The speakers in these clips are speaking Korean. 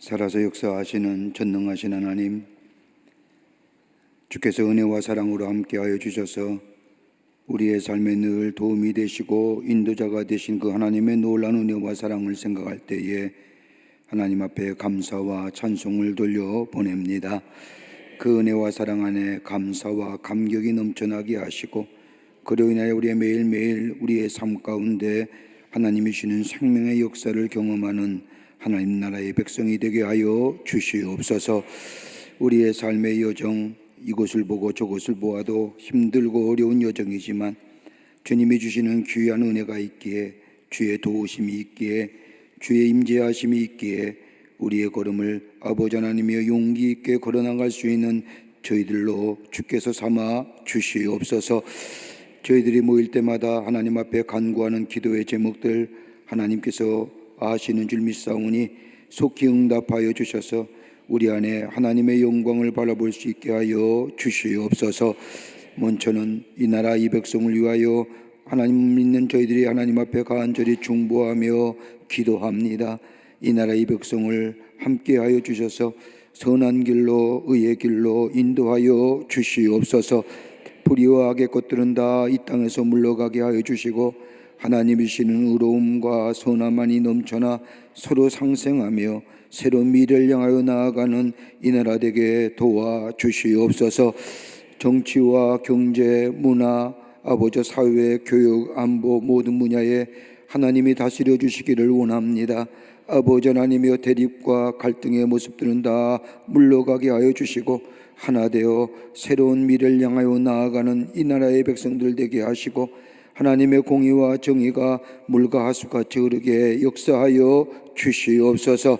살아서 역사하시는 전능하신 하나님, 주께서 은혜와 사랑으로 함께하여 주셔서 우리의 삶에 늘 도움이 되시고 인도자가 되신 그 하나님의 놀라운 은혜와 사랑을 생각할 때에 하나님 앞에 감사와 찬송을 돌려 보냅니다. 그 은혜와 사랑 안에 감사와 감격이 넘쳐나게 하시고 그로 인하여 우리의 매일매일 우리의 삶 가운데 하나님이 주시는 생명의 역사를 경험하는 하나님 나라의 백성이 되게 하여 주시옵소서. 우리의 삶의 여정, 이곳을 보고 저곳을 보아도 힘들고 어려운 여정이지만 주님이 주시는 귀한 은혜가 있기에, 주의 도우심이 있기에, 주의 임재하심이 있기에 우리의 걸음을 아버지 하나님의 용기 있게 걸어나갈 수 있는 저희들로 주께서 삼아 주시옵소서. 저희들이 모일 때마다 하나님 앞에 간구하는 기도의 제목들 하나님께서 아시는 줄 믿사오니 속히 응답하여 주셔서 우리 안에 하나님의 영광을 바라볼 수 있게 하여 주시옵소서. 먼저는 이 나라 이 백성을 위하여 하나님 믿는 저희들이 하나님 앞에 간절히 중보하며 기도합니다. 이 나라 이 백성을 함께하여 주셔서 선한 길로 의의 길로 인도하여 주시옵소서. 불의와 악의 것들은 다 이 땅에서 물러가게 하여 주시고 하나님이시는 의로움과 선함만이 넘쳐나 서로 상생하며 새로운 미래를 향하여 나아가는 이 나라 되게 도와주시옵소서. 정치와 경제, 문화, 아버지 사회, 교육, 안보 모든 분야에 하나님이 다스려 주시기를 원합니다. 아버지 하나님이여 대립과 갈등의 모습들은 다 물러가게 하여 주시고 하나 되어 새로운 미래를 향하여 나아가는 이 나라의 백성들 되게 하시고 하나님의 공의와 정의가 물과 하수같이 흐르게 역사하여 주시옵소서.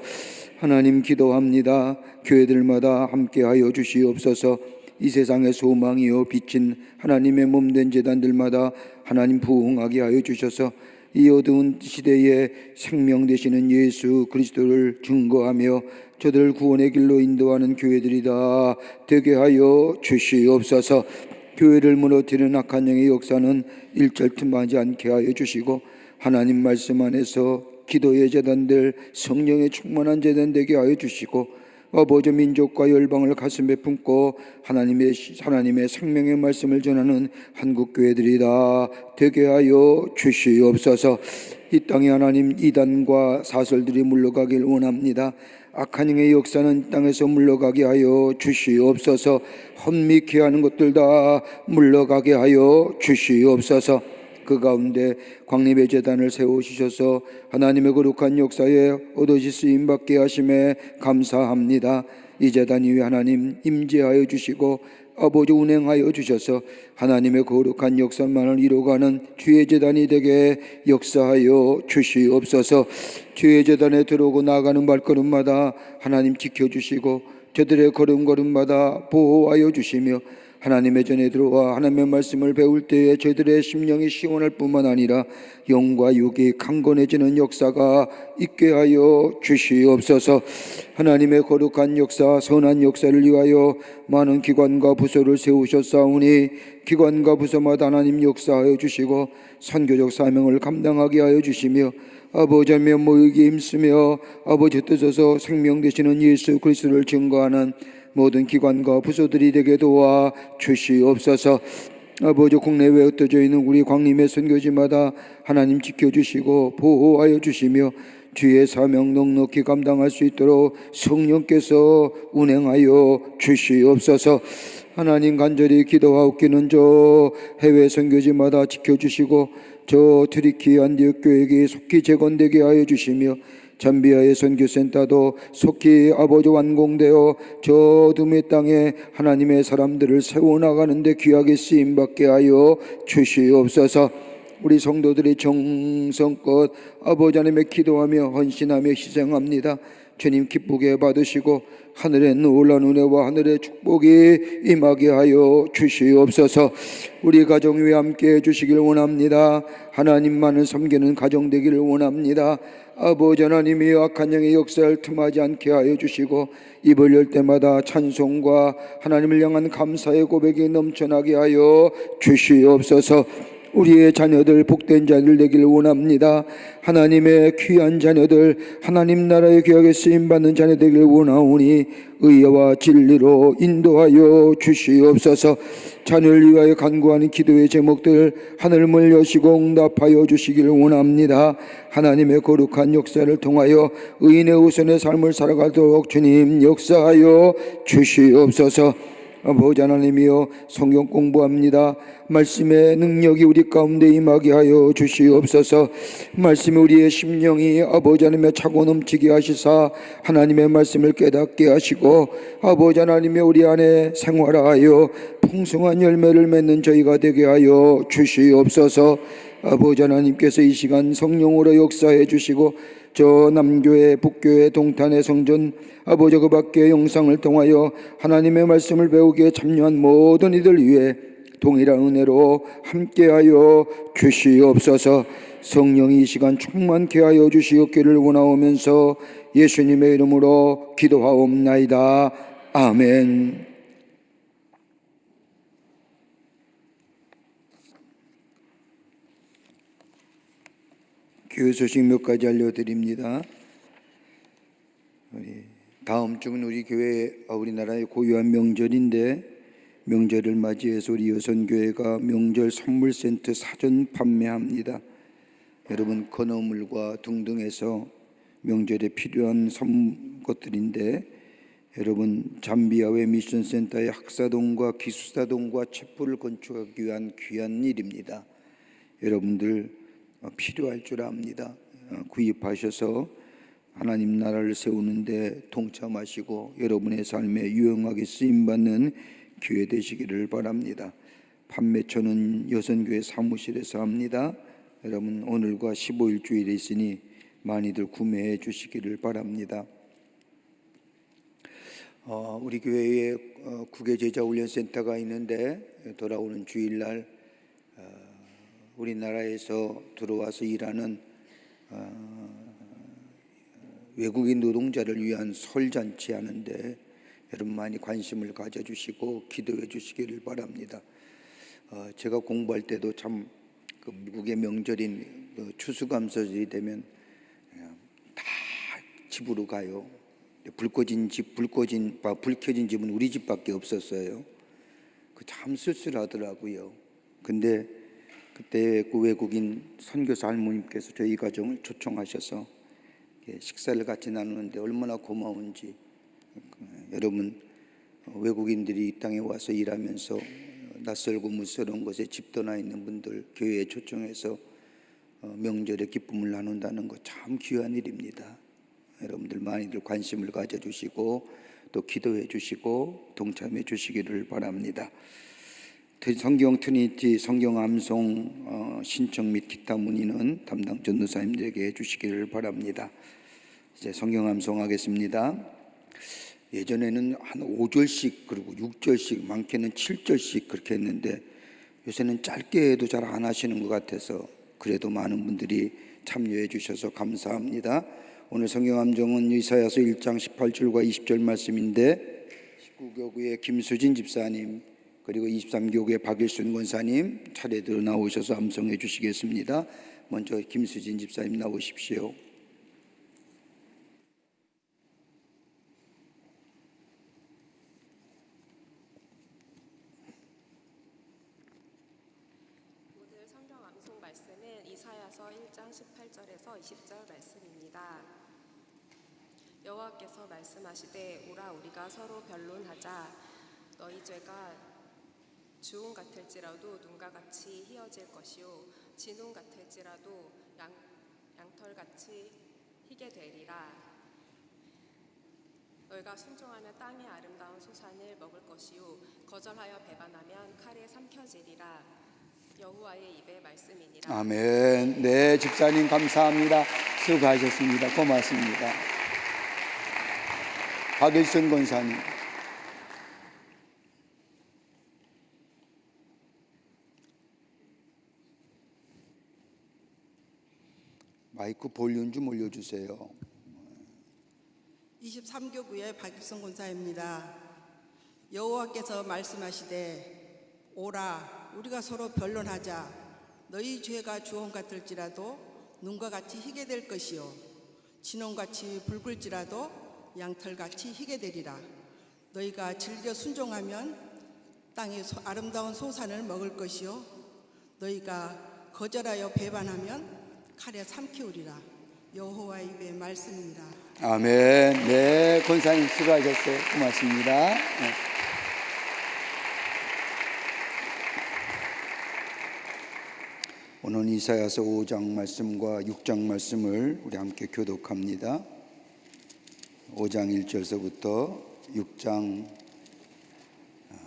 하나님 기도합니다. 교회들마다 함께하여 주시옵소서. 이 세상의 소망이요 빛인 하나님의 몸된 제단들마다 하나님 부흥하게 하여 주셔서 이 어두운 시대에 생명 되시는 예수 그리스도를 증거하며 저들을 구원의 길로 인도하는 교회들이 다 되게 하여 주시옵소서. 교회를 무너뜨리는 악한 영의 역사는 일절 틈하지 않게 하여 주시고 하나님 말씀 안에서 기도의 제단들, 성령의 충만한 제단 되게 하여 주시고 아버지 민족과 열방을 가슴에 품고 하나님의 생명의 말씀을 전하는 한국 교회들이 다 되게 하여 주시옵소서. 이 땅에 하나님 이단과 사설들이 물러가길 원합니다. 악한 영의 역사는 땅에서 물러가게 하여 주시옵소서. 혼미케 하는 것들 다 물러가게 하여 주시옵소서. 그 가운데 광림의 제단을 세우시셔서 하나님의 거룩한 역사에 얻어지 쓰임받게 하심에 감사합니다. 이 제단 위에 하나님 임재하여 주시고 아버지 운행하여 주셔서 하나님의 거룩한 역사만을 이루어가는 주의 제단이 되게 역사하여 주시옵소서. 주의 제단에 들어오고 나가는 발걸음마다 하나님 지켜주시고 저들의 걸음걸음마다 보호하여 주시며 하나님의 전에 들어와 하나님의 말씀을 배울 때에 저들의 심령이 시원할 뿐만 아니라 영과 육이 강건해지는 역사가 있게 하여 주시옵소서. 하나님의 거룩한 역사, 선한 역사를 위하여 많은 기관과 부서를 세우셨사오니 기관과 부서마다 하나님 역사하여 주시고 선교적 사명을 감당하게 하여 주시며 아버지 하나님 모이게 힘쓰며 아버지 뜻에서 생명 되시는 예수 그리스도를 증거하는 모든 기관과 부서들이 되게 도와 주시옵소서. 아버지 국내외에 흩어져 있는 우리 광림의 선교지마다 하나님 지켜주시고 보호하여 주시며 주의 사명 넉넉히 감당할 수 있도록 성령께서 운행하여 주시옵소서. 하나님 간절히 기도하옵기는 저 해외 선교지마다 지켜주시고 저 트리키 안디옥 교회에 속히 재건되게 하여 주시며 잠비아의 선교센터도 속히 아버지 완공되어 저 어둠의 땅에 하나님의 사람들을 세워나가는 데 귀하게 쓰임받게 하여 주시옵소서. 우리 성도들이 정성껏 아버지 하나님의 기도하며 헌신하며 희생합니다. 주님 기쁘게 받으시고 하늘의 놀라운 은혜와 하늘의 축복이 임하게 하여 주시옵소서. 우리 가정 위에 함께 해주시길 원합니다. 하나님만을 섬기는 가정 되기를 원합니다. 아버지 하나님이 악한 영의 역사를 틈하지 않게 하여 주시고 입을 열 때마다 찬송과 하나님을 향한 감사의 고백이 넘쳐나게 하여 주시옵소서. 우리의 자녀들 복된 자들 되기를 원합니다. 하나님의 귀한 자녀들, 하나님 나라에 귀하게 쓰임받는 자녀 되기를 원하오니 의와 진리로 인도하여 주시옵소서. 자녀를 위하여 간구하는 기도의 제목들 하늘을 여시고 응답하여 주시기를 원합니다. 하나님의 거룩한 역사를 통하여 의인의 우선의 삶을 살아가도록 주님 역사하여 주시옵소서. 아버지 하나님이여, 성경 공부합니다. 말씀의 능력이 우리 가운데 임하게 하여 주시옵소서. 말씀이 우리의 심령이 아버지 하나님의 차고 넘치게 하시사 하나님의 말씀을 깨닫게 하시고 아버지 하나님의 우리 안에 생활하여 풍성한 열매를 맺는 저희가 되게 하여 주시옵소서. 아버지 하나님께서 이 시간 성령으로 역사해 주시고 저 남교회 북교회 동탄의 성전 아버지 그 밖의 영상을 통하여 하나님의 말씀을 배우기에 참여한 모든 이들 위해 동일한 은혜로 함께하여 주시옵소서. 성령이 이 시간 충만케 하여 주시옵기를 원하오면서 예수님의 이름으로 기도하옵나이다. 아멘. 교회 소식 몇 가지 알려드립니다. 다음 주는 우리 교회 우리나라의 고유한 명절인데 명절을 맞이해서 우리 여선교회가 명절 선물 세트 사전 판매합니다. 여러분 건어물과 등등해서 명절에 필요한 것들인데 여러분 잠비아회 미션센터의 학사동과 기숙사동과 첩부를 건축하기 위한 귀한 일입니다. 여러분들 필요할 줄 압니다. 구입하셔서 하나님 나라를 세우는데 동참하시고 여러분의 삶에 유용하게 쓰임받는 교회 되시기를 바랍니다. 판매처는 여선교회 사무실에서 합니다. 여러분 오늘과 15일 주일에 있으니 많이들 구매해 주시기를 바랍니다. 우리 교회에 국외제자훈련센터가 있는데 돌아오는 주일날 우리나라에서 들어와서 일하는 외국인 노동자를 위한 설잔치 하는데 여러분 많이 관심을 가져주시고 기도해 주시기를 바랍니다. 제가 공부할 때도 참 그 미국의 명절인 추수감사절이 되면 다 집으로 가요. 불 켜진 집은 우리 집밖에 없었어요. 그 참 쓸쓸하더라고요. 근데 그때 그 외국인 선교사 할머님께서 저희 가정을 초청하셔서 식사를 같이 나누는데 얼마나 고마운지. 여러분 외국인들이 이 땅에 와서 일하면서 낯설고 무서운 곳에 집 떠나 있는 분들 교회에 초청해서 명절의 기쁨을 나눈다는 거 참 귀한 일입니다. 여러분들 많이들 관심을 가져주시고 또 기도해 주시고 동참해 주시기를 바랍니다. 성경 트니티 성경 암송 신청 및 기타 문의는 담당 전도사님들에게 해주시기를 바랍니다. 이제 성경 암송하겠습니다. 예전에는 한 5절씩 그리고 6절씩 많게는 7절씩 그렇게 했는데 요새는 짧게 해도 잘 안 하시는 것 같아서 그래도 많은 분들이 참여해 주셔서 감사합니다. 오늘 성경 암송은 이사야서 1장 18절과 20절 말씀인데 19교구의 김수진 집사님 그리고 23교구의 박일순 권사님 차례대로 나오셔서 암송해 주시겠습니다. 먼저 김수진 집사님 나오십시오. 오늘 성경 암송 말씀은 이사야서 1장 18절에서 20절 말씀입니다. 여호와께서 말씀하시되 오라 우리가 서로 변론하자. 너희 죄가 주홍 같을지라도 눈과 같이 희어질 것이요 진홍 같을지라도 양털같이 희게 되리라. 너희가 순종하는 땅의 아름다운 소산을 먹을 것이요 거절하여 배반하면 칼에 삼켜지리라. 여호와의 입의 말씀이니라. 아멘. 네, 집사님 감사합니다. 수고하셨습니다. 고맙습니다. 박일순 권사님. 마이크 볼륨 좀 올려주세요. 23교구의 박일성 권사입니다. 여호와께서 말씀하시되 오라 우리가 서로 변론하자. 너희 죄가 주홍 같을지라도 눈과 같이 희게 될 것이요 진홍같이 붉을지라도 양털같이 희게 되리라. 너희가 즐겨 순종하면 땅의 아름다운 소산을 먹을 것이요 너희가 거절하여 배반하면 칼에 삼키우리라. 여호와의 입의 말씀입니다. 아멘. 네, 권사님 수고하셨어요. 고맙습니다. 네. 오늘 이사야서 5장 말씀과 6장 말씀을 우리 함께 교독합니다. 5장 1절서부터 6장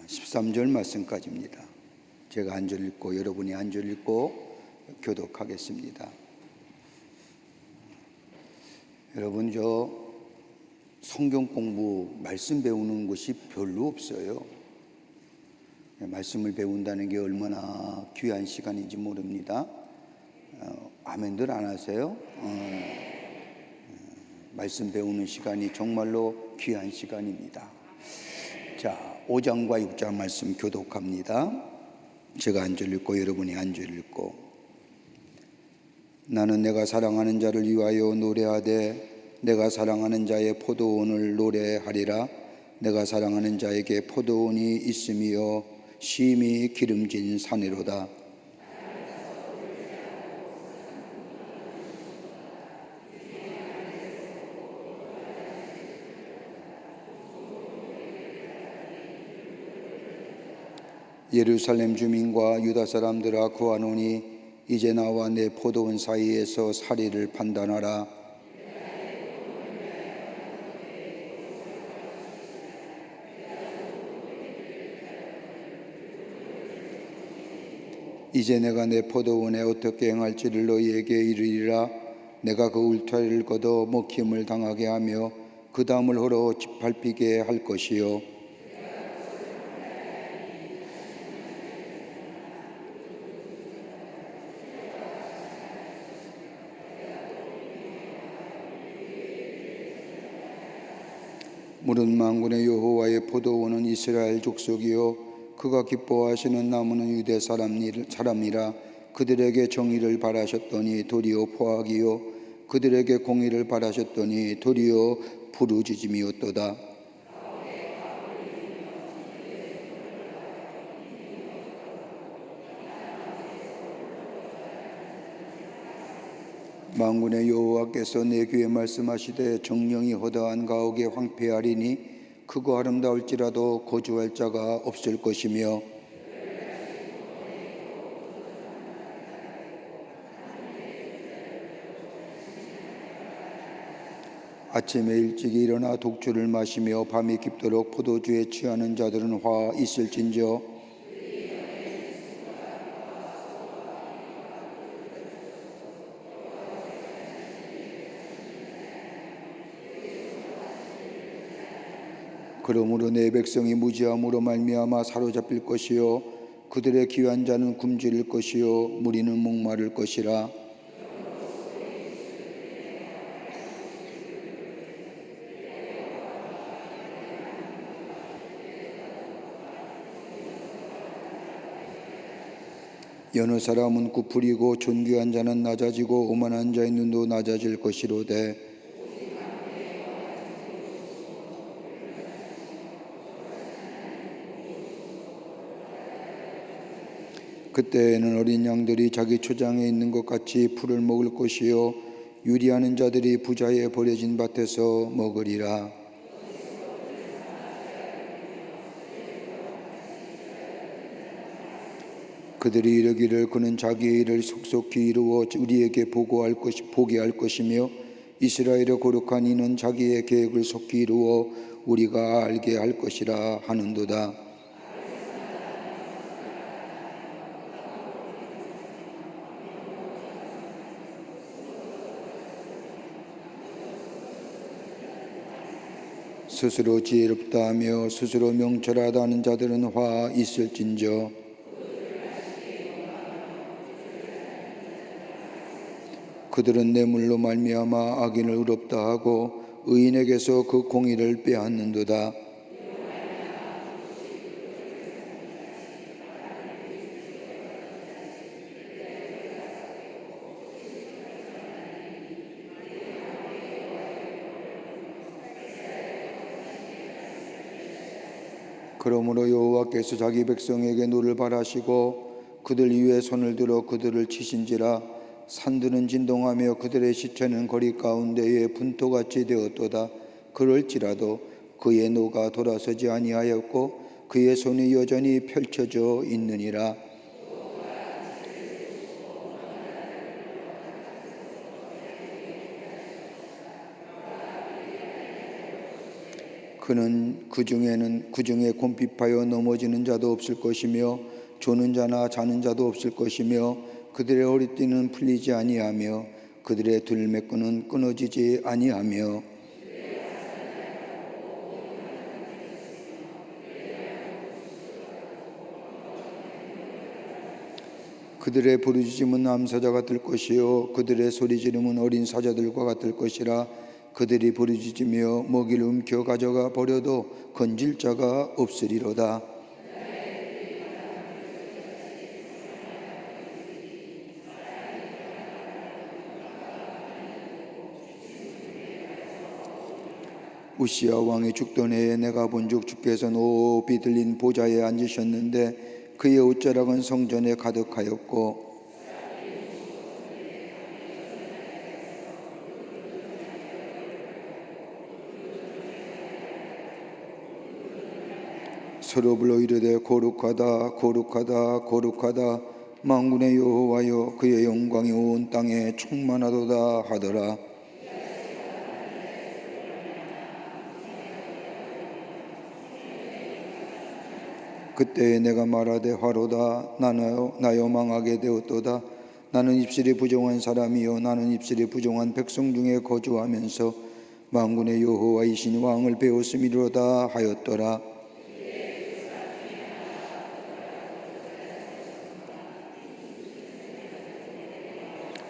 13절 말씀까지입니다. 제가 한 절 읽고 여러분이 한 절 읽고 교독하겠습니다. 여러분, 저 성경 공부, 말씀 배우는 것이 별로 없어요. 말씀을 배운다는 게 얼마나 귀한 시간인지 모릅니다. 아멘들 안 하세요? 말씀 배우는 시간이 정말로 귀한 시간입니다. 자, 5장과 6장 말씀 교독합니다. 제가 한 절 읽고 여러분이 한 절 읽고. 나는 내가 사랑하는 자를 위하여 노래하되 내가 사랑하는 자의 포도원을 노래하리라. 내가 사랑하는 자에게 포도원이 있으며 심히 기름진 산이로다. 예루살렘 주민과 유다 사람들아 구하노니 이제 나와 내 포도원 사이에서 사리를 판단하라. 이제 내가 내 포도원에 어떻게 행할지를 너희에게 이르리라. 내가 그 울타리를 걷어 먹힘을 당하게 하며 그 담을 헐어 짓밟히게 할 것이요 물은 만군의 여호와의 포도원은 이스라엘 족속이요 그가 기뻐하시는 나무는 유대 사람이라. 그들에게 정의를 바라셨더니 도리어 포악이요 그들에게 공의를 바라셨더니 도리어 부르짖음이었도다. 만군의 여호와께서 내 귀에 말씀하시되 정령이 허다한 가옥에 황폐하리니 크고 아름다울지라도 거주할 자가 없을 것이며 아침에 일찍 일어나 독주를 마시며 밤이 깊도록 포도주에 취하는 자들은 화 있을진저 그러므로 내 백성이 무지함으로 말미암아 사로잡힐 것이요 그들의 귀한 자는 굶주릴 것이요 무리는 목마를 것이라. 여느 사람은 굽으리고 존귀한 자는 낮아지고 오만한 자의 눈도 낮아질 것이로되 그때에는 어린 양들이 자기 초장에 있는 것 같이 풀을 먹을 것이요 유리하는 자들이 부자의 버려진 밭에서 먹으리라. 그들이 이르기를 그는 자기의 일을 속속히 이루어 우리에게 보게 할 것이며 이스라엘의 거룩한 이는 자기의 계획을 속히 이루어 우리가 알게 할 것이라 하는도다. 스스로 지혜롭다 하며 스스로 명철하다 하는 자들은 화 있을진저 그들은 뇌물로 말미암아 악인을 의롭다 하고 의인에게서 그 공의를 빼앗는도다. 그러므로 여호와께서 자기 백성에게 노를 바라시고 그들 위에 손을 들어 그들을 치신지라. 산들은 진동하며 그들의 시체는 거리 가운데에 분토같이 되었도다. 그럴지라도 그의 노가 돌아서지 아니하였고 그의 손이 여전히 펼쳐져 있느니라. 그는 그 중에 곰핍하여 넘어지는 자도 없을 것이며 조는 자나 자는 자도 없을 것이며 그들의 허리띠는 풀리지 아니하며 그들의 들매끈은 끊어지지 아니하며 그들의 부르짖음은 암사자 같을 것이요 그들의 소리지름은 어린 사자들과 같을 것이라. 그들이 부르짖으며 먹이를 움켜 가져가 버려도 건질 자가 없으리로다. 우시야 왕이 죽던 해에 내가 본즉 주께서 높이 들린 보좌에 앉으셨는데 그의 옷자락은 성전에 가득하였고 서로 불러 이르되 거룩하다 거룩하다 거룩하다 만군의 여호와여 그의 영광이 온 땅에 충만하도다 하더라. 그때에 내가 말하되 화로다 나여 망하게 되었도다. 나는 입술이 부정한 사람이요 나는 입술이 부정한 백성 중에 거주하면서 만군의 여호와이신 왕을 배웠음이로다 하였더라.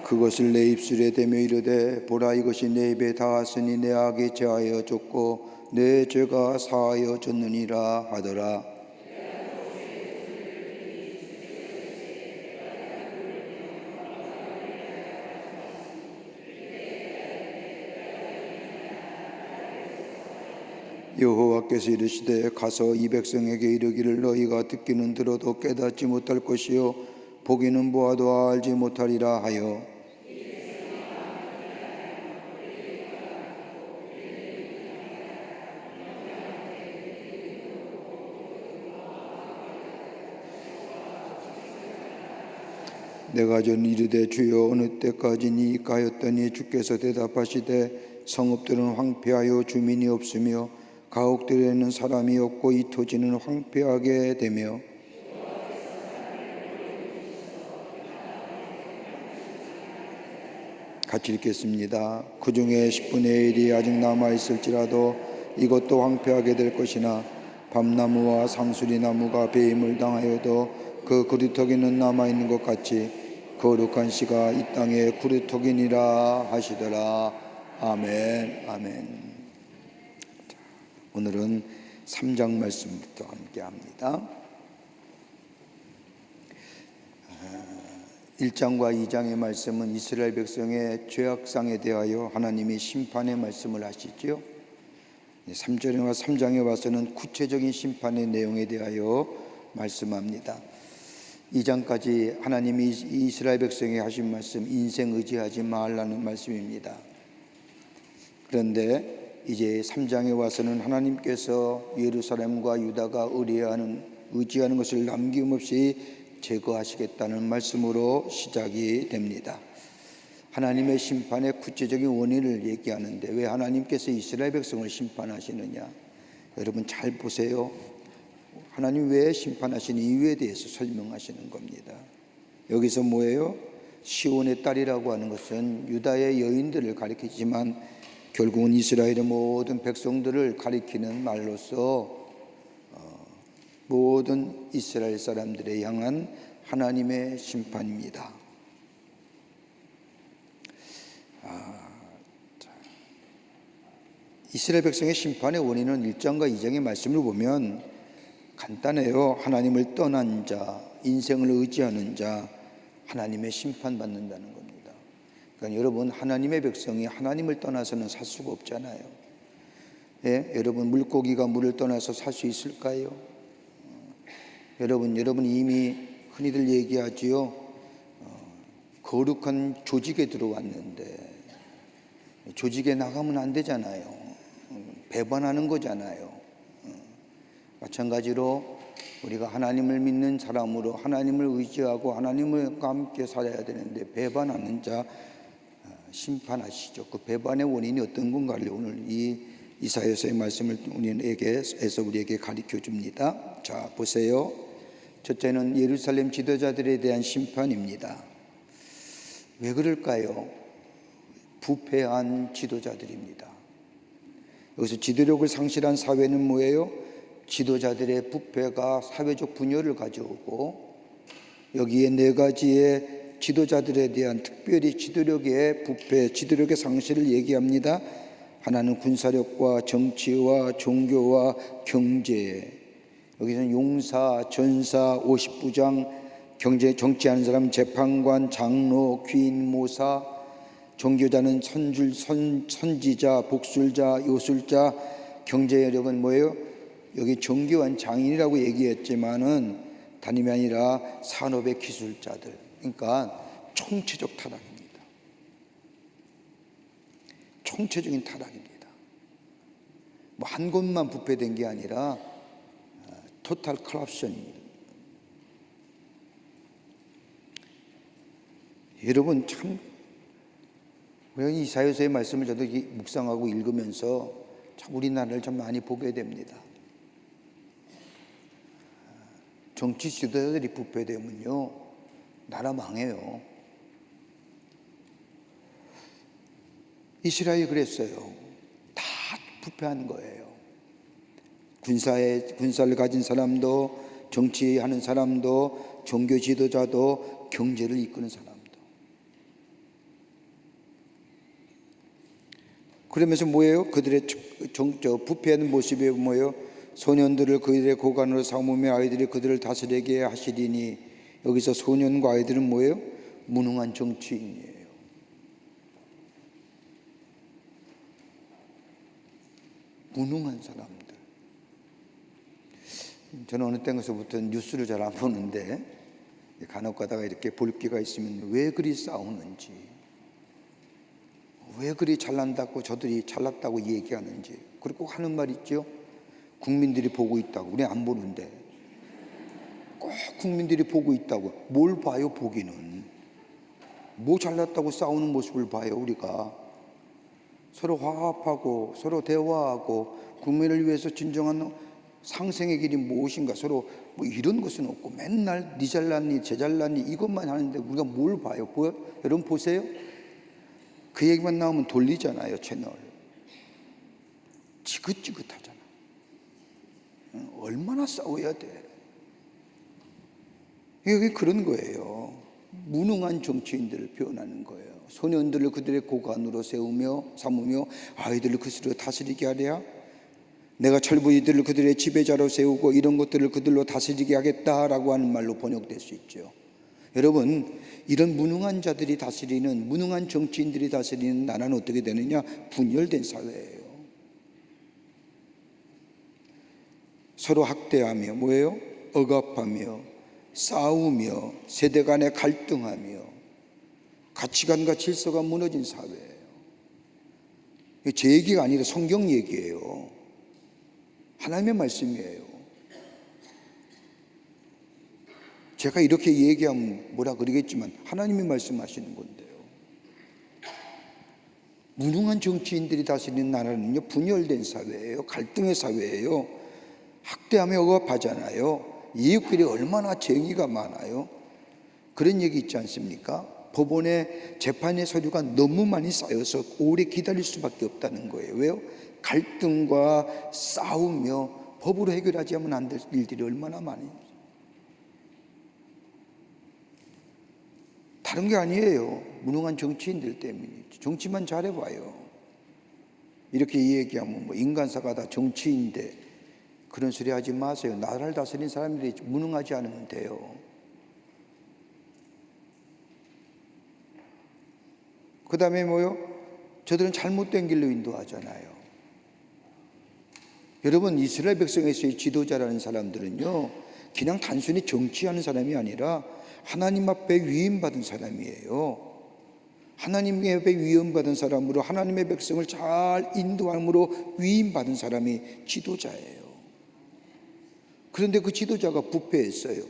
그것을 내 입술에 대며 이르되 보라 이것이 내 입에 닿았으니 내 악이 제하여 졌고 내 죄가 사하여 졌느니라 하더라. 여호와께서 이르시되 가서 이 백성에게 이르기를 너희가 듣기는 들어도 깨닫지 못할 것이요 보기는 보아도 알지 못하리라 하여 내가 전 이르되 주여 어느 때까지니까 하였더니 주께서 대답하시되 성읍들은 황폐하여 주민이 없으며 가옥들에는 사람이 없고 이 토지는 황폐하게 되며 같이 읽겠습니다. 그 중에 10분의 1이 아직 남아있을지라도 이것도 황폐하게 될 것이나 밤나무와 상수리나무가 배임을 당하여도 그 그루터기는 남아있는 것 같이 거룩한 씨가 이 땅에 그루터기니라 하시더라. 아멘. 아멘. 오늘은 3장 말씀부터 함께 합니다. 1장과 2장의 말씀은 이스라엘 백성의 죄악상에 대하여 하나님이 심판의 말씀을 하시죠. 3절과 3장에 와서는 구체적인 심판의 내용에 대하여 말씀합니다. 2장까지 하나님이 이스라엘 백성에게 하신 말씀, 인생 의지하지 말라는 말씀입니다. 그런데 이제 3장에 와서는 하나님께서 예루살렘과 유다가 의지하는 것을 남김없이 제거하시겠다는 말씀으로 시작이 됩니다. 하나님의 심판의 구체적인 원인을 얘기하는데 왜 하나님께서 이스라엘 백성을 심판하시느냐? 여러분 잘 보세요. 하나님 왜 심판하시는 이유에 대해서 설명하시는 겁니다. 여기서 뭐예요? 시온의 딸이라고 하는 것은 유다의 여인들을 가리키지만 결국은 이스라엘의 모든 백성들을 가리키는 말로서 모든 이스라엘 사람들에 향한 하나님의 심판입니다. 이스라엘 백성의 심판의 원인은 1장과 2장의 말씀을 보면 간단해요. 하나님을 떠난 자, 인생을 의지하는 자, 하나님의 심판받는다는 겁니다. 그러니까 여러분, 하나님의 백성이 하나님을 떠나서는 살 수가 없잖아요. 예? 여러분, 물고기가 물을 떠나서 살 수 있을까요? 여러분 이미 흔히들 얘기하지요. 거룩한 조직에 들어왔는데 조직에 나가면 안 되잖아요. 배반하는 거잖아요. 마찬가지로 우리가 하나님을 믿는 사람으로 하나님을 의지하고 하나님과 함께 살아야 되는데 배반하는 자 심판하시죠. 그 배반의 원인이 어떤 건가를 오늘 이 이사야서의 말씀을 우리에게 가르쳐 줍니다. 자, 보세요. 첫째는 예루살렘 지도자들에 대한 심판입니다. 왜 그럴까요? 부패한 지도자들입니다. 여기서 지도력을 상실한 사회는 뭐예요? 지도자들의 부패가 사회적 분열을 가져오고, 여기에 네 가지의 지도자들에 대한 특별히 지도력의 부패, 지도력의 상실을 얘기합니다. 하나는 군사력과 정치와 종교와 경제. 여기서는 용사, 전사, 50부장, 정치하는 사람 재판관, 장로, 귀인, 모사, 종교자는 선지자, 복술자, 요술자, 경제력은 뭐예요? 여기 정교한 장인이라고 얘기했지만은 단임이 아니라 산업의 기술자들. 그러니까 총체적 타락입니다. 총체적인 타락입니다. 뭐 한 곳만 부패된 게 아니라 토탈 커럽션입니다. 여러분 참 이사야서의 말씀을 저도 묵상하고 읽으면서 참 우리나라를 좀 많이 보게 됩니다. 정치 지도자들이 부패되면요 나라 망해요. 이스라엘이 그랬어요. 다 부패한 거예요. 군사를 가진 사람도, 정치하는 사람도, 종교 지도자도, 경제를 이끄는 사람도. 그러면서 뭐예요? 그들의 부패하는 모습이 뭐예요? 소년들을 그들의 고관으로 삼으며 아이들이 그들을 다스리게 하시리니, 여기서 소년과 아이들은 뭐예요? 무능한 정치인이에요. 무능한 사람들. 저는 어느 때부터 뉴스를 잘 안 보는데 간혹 가다가 이렇게 볼 기가 있으면 왜 그리 싸우는지, 왜 그리 잘난다고 저들이 잘났다고 얘기하는지. 그리고 하는 말 있죠. 국민들이 보고 있다고. 우리 안 보는데 꼭 국민들이 보고 있다고. 뭘 봐요? 보기는 뭐 잘났다고 싸우는 모습을 봐요. 우리가 서로 화합하고 서로 대화하고 국민을 위해서 진정한 상생의 길이 무엇인가, 서로 뭐 이런 것은 없고 맨날 니 잘났니 쟤 잘났니 이것만 하는데 우리가 뭘 봐요? 여러분 보세요. 그 얘기만 나오면 돌리잖아요. 채널 지긋지긋하잖아. 얼마나 싸워야 돼? 이게 그런 거예요. 무능한 정치인들을 표현하는 거예요. 소년들을 그들의 고관으로 삼으며 아이들을 그스로 다스리게 하랴. 내가 철부지들을 그들의 지배자로 세우고 이런 것들을 그들로 다스리게 하겠다라고 하는 말로 번역될 수 있죠. 여러분, 이런 무능한 자들이 다스리는, 무능한 정치인들이 다스리는 나라는 어떻게 되느냐? 분열된 사회예요. 서로 학대하며 뭐예요? 억압하며 싸우며 세대 간에 갈등하며 가치관과 질서가 무너진 사회예요. 제 얘기가 아니라 성경 얘기예요. 하나님의 말씀이에요. 제가 이렇게 얘기하면 뭐라 그러겠지만 하나님이 말씀하시는 건데요. 무능한 정치인들이 다스리는 나라는요 분열된 사회예요. 갈등의 사회예요. 학대하며 억압하잖아요. 이웃끼리 얼마나 정의가 많아요. 그런 얘기 있지 않습니까? 법원에 재판의 서류가 너무 많이 쌓여서 오래 기다릴 수밖에 없다는 거예요. 왜요? 갈등과 싸우며 법으로 해결하지 않으면 안 될 일들이 얼마나 많이. 다른 게 아니에요. 무능한 정치인들 때문이지. 정치만 잘해봐요. 이렇게 얘기하면 뭐 인간사가 다 정치인데 그런 소리 하지 마세요. 나라를 다스리는 사람들이 무능하지 않으면 돼요. 그 다음에 뭐요? 저들은 잘못된 길로 인도하잖아요. 여러분, 이스라엘 백성에서의 지도자라는 사람들은요 그냥 단순히 정치하는 사람이 아니라 하나님 앞에 위임받은 사람이에요. 하나님 앞에 위임받은 사람으로 하나님의 백성을 잘 인도함으로 위임받은 사람이 지도자예요. 그런데 그 지도자가 부패했어요.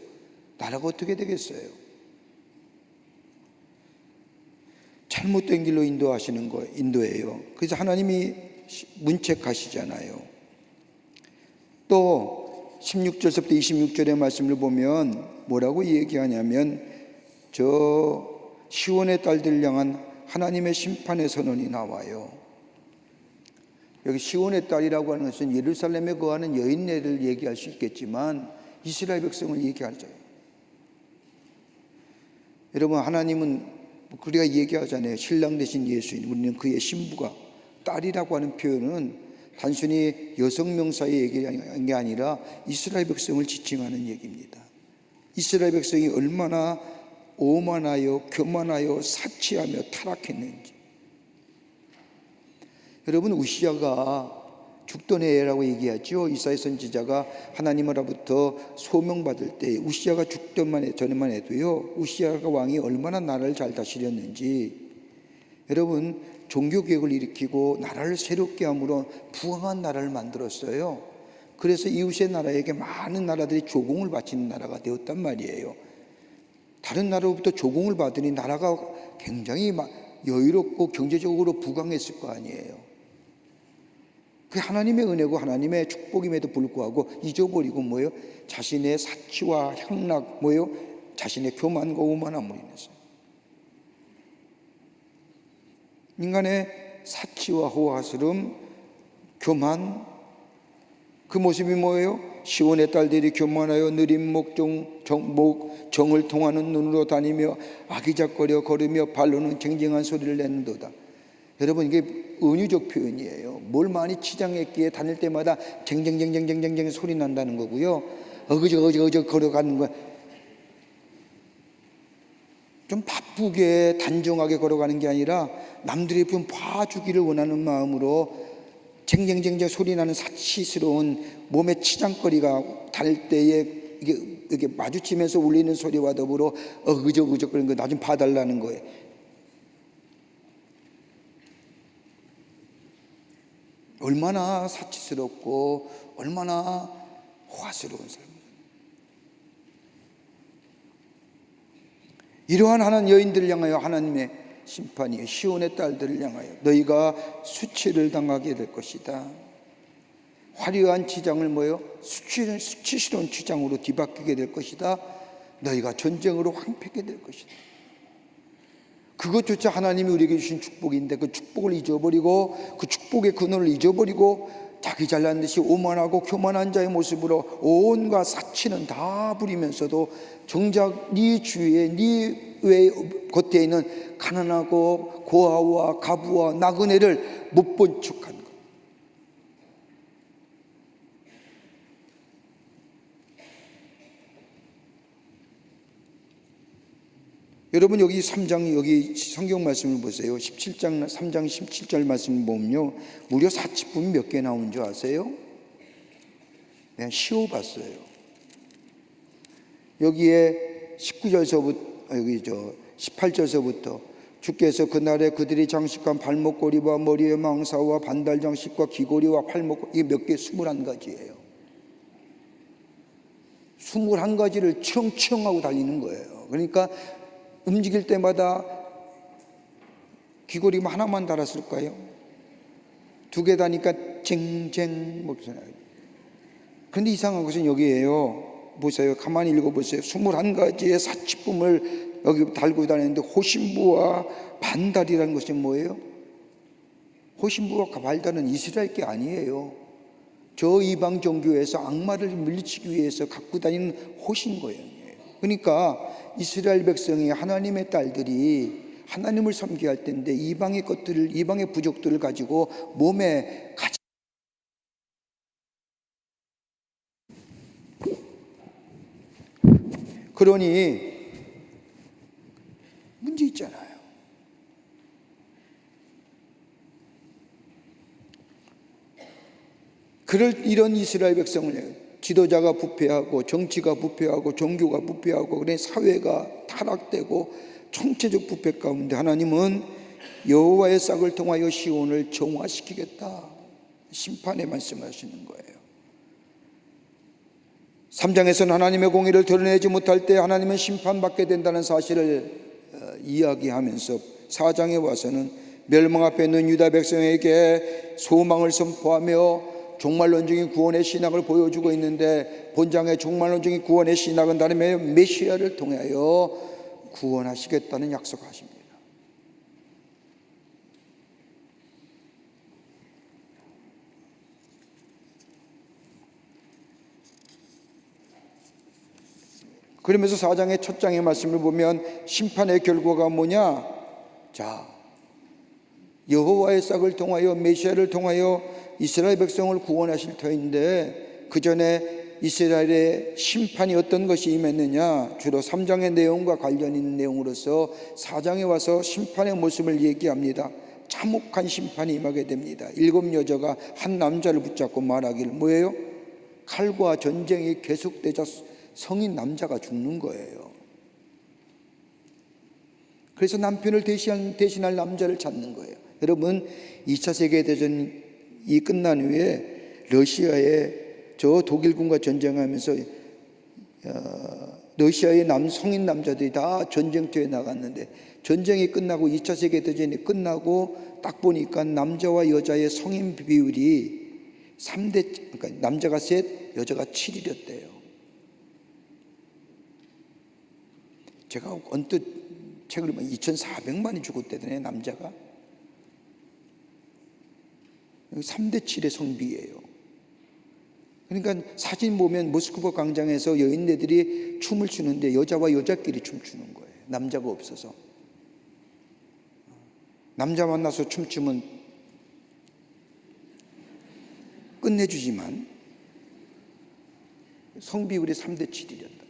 나라가 어떻게 되겠어요? 잘못된 길로 인도하시는 거예요. 인도예요. 그래서 하나님이 문책하시잖아요. 또 16절부터 26절의 말씀을 보면 뭐라고 얘기하냐면 저 시온의 딸들 향한 하나님의 심판의 선언이 나와요. 여기 시온의 딸이라고 하는 것은 예루살렘에 거하는 여인네를 얘기할 수 있겠지만 이스라엘 백성을 얘기하죠. 여러분, 하나님은 우리가 얘기하잖아요. 신랑 되신 예수님, 우리는 그의 신부가, 딸이라고 하는 표현은 단순히 여성 명사에 얘기한 게 아니라 이스라엘 백성을 지칭하는 얘기입니다. 이스라엘 백성이 얼마나 오만하여 교만하여 사치하며 타락했는지. 여러분, 우시아가 죽던 해라고 얘기하죠. 이사야 선지자가 하나님으로부터 소명받을 때 우시아가 죽던 전에만 해도요, 우시아가 왕이 얼마나 나라를 잘 다스렸는지. 여러분, 종교개혁을 일으키고 나라를 새롭게 함으로 부강한 나라를 만들었어요. 그래서 이웃의 나라에게 많은 나라들이 조공을 바치는 나라가 되었단 말이에요. 다른 나라로부터 조공을 받으니 나라가 굉장히 여유롭고 경제적으로 부강했을 거 아니에요. 그 하나님의 은혜고 하나님의 축복임에도 불구하고 잊어버리고 뭐예요? 자신의 사치와 향락, 뭐예요? 자신의 교만과 오만함으로 인해서. 인간의 사치와 호화스름, 교만, 그 모습이 뭐예요? 시온의 딸들이 교만하여 느린 정을 통하는 눈으로 다니며 아기작거려 걸으며 발로는 쟁쟁한 소리를 내는도다. 여러분, 이게 은유적 표현이에요. 뭘 많이 치장했기에 다닐 때마다 쟁쟁쟁쟁쟁쟁쟁 소리 난다는 거고요. 어그적 걸어가는 거. 좀 바쁘게 단정하게 걸어가는 게 아니라 남들이 좀 봐주기를 원하는 마음으로 쟁쟁쟁쟁 소리 나는 사치스러운 몸의 치장거리가 다닐 때에 이게 마주치면서 울리는 소리와 더불어 어그적 거리는 거 나 좀 봐달라는 거예요. 얼마나 사치스럽고 얼마나 호화스러운 삶이에요. 이러한 하나님 여인들을 향하여 하나님의 심판이에요. 시온의 딸들을 향하여 너희가 수치를 당하게 될 것이다. 화려한 치장을 뭐요? 수치스러운 치장으로 뒤바뀌게 될 것이다. 너희가 전쟁으로 황폐하게 될 것이다. 그것조차 하나님이 우리에게 주신 축복인데 그 축복을 잊어버리고 그 축복의 근원을 잊어버리고 자기 잘난 듯이 오만하고 교만한 자의 모습으로 온갖 사치는 다 부리면서도 정작 네 주위에 네 외 겉에 있는 가난하고 고아와 가부와 나그네를 못 본 척한 것. 여러분, 여기 3장 여기 성경 말씀을 보세요. 17장 3장 17절 말씀을 보면요, 무려 사치품이 몇 개 나온 줄 아세요? 그냥 쉬어봤어요. 여기에 19절서부터 여기 18절서부터 주께서 그날에 그들이 장식한 발목걸이와 머리의 망사와 반달 장식과 귀걸이와 팔목, 이게 몇 개? 21가지예요. 21가지를 청청하고 달리는 거예요. 그러니까 움직일 때마다 귀걸이 하나만 달았을까요? 2개 다니까 쟁쟁 먹잖아요. 그런데 이상한 것은 여기에요. 보세요. 가만히 읽어보세요. 21가지의 사치품을 여기 달고 다니는데 호신부와 반달이라는 것이 뭐예요? 호신부와 반달은 이스라엘 게 아니에요. 저 이방 종교에서 악마를 물리치기 위해서 갖고 다니는 호신거예요. 그러니까 이스라엘 백성이 하나님의 딸들이 하나님을 섬겨야 할 때인데 이방의 것들을, 이방의 부족들을 가지고 몸에 가지. 그러니 문제 있잖아요. 이런 이스라엘 백성을 지도자가 부패하고 정치가 부패하고 종교가 부패하고 그래 사회가 타락되고 총체적 부패 가운데 하나님은 여호와의 싹을 통하여 시온을 정화시키겠다, 심판에 말씀하시는 거예요. 3장에서는 하나님의 공의를 드러내지 못할 때 하나님은 심판받게 된다는 사실을 이야기하면서 4장에 와서는 멸망 앞에 있는 유다 백성에게 소망을 선포하며 종말론적인 구원의 신학을 보여주고 있는데, 본장의 종말론적인 구원의 신학은 다른 메시아를 통하여 구원하시겠다는 약속하십니다. 그러면서 4장의 첫 장의 말씀을 보면 심판의 결과가 뭐냐? 자, 여호와의 싹을 통하여 메시아를 통하여 이스라엘 백성을 구원하실 터인데, 그 전에 이스라엘의 심판이 어떤 것이 임했느냐? 주로 3장의 내용과 관련 있는 내용으로서 4장에 와서 심판의 모습을 얘기합니다. 참혹한 심판이 임하게 됩니다. 7 여자가 한 남자를 붙잡고 말하기를 뭐예요? 칼과 전쟁이 계속되자 성인 남자가 죽는 거예요. 그래서 남편을 대신할 남자를 찾는 거예요. 여러분, 2차 세계대전이 끝난 후에 러시아의 저 독일군과 전쟁하면서 러시아의 성인 남자들이 다 전쟁터에 나갔는데, 전쟁이 끝나고 2차 세계대전이 끝나고 딱 보니까 남자와 여자의 성인 비율이 3대, 그러니까 남자가 셋, 여자가 7이었대요. 제가 언뜻 책을 보면 2,400만이 죽었대더니 남자가 3대 7의 성비예요. 그러니까 사진 보면 모스크바 광장에서 여인네들이 춤을 추는데 여자와 여자끼리 춤추는 거예요. 남자가 없어서. 남자 만나서 춤추면 끝내주지만 성비율이 3대 7이었다.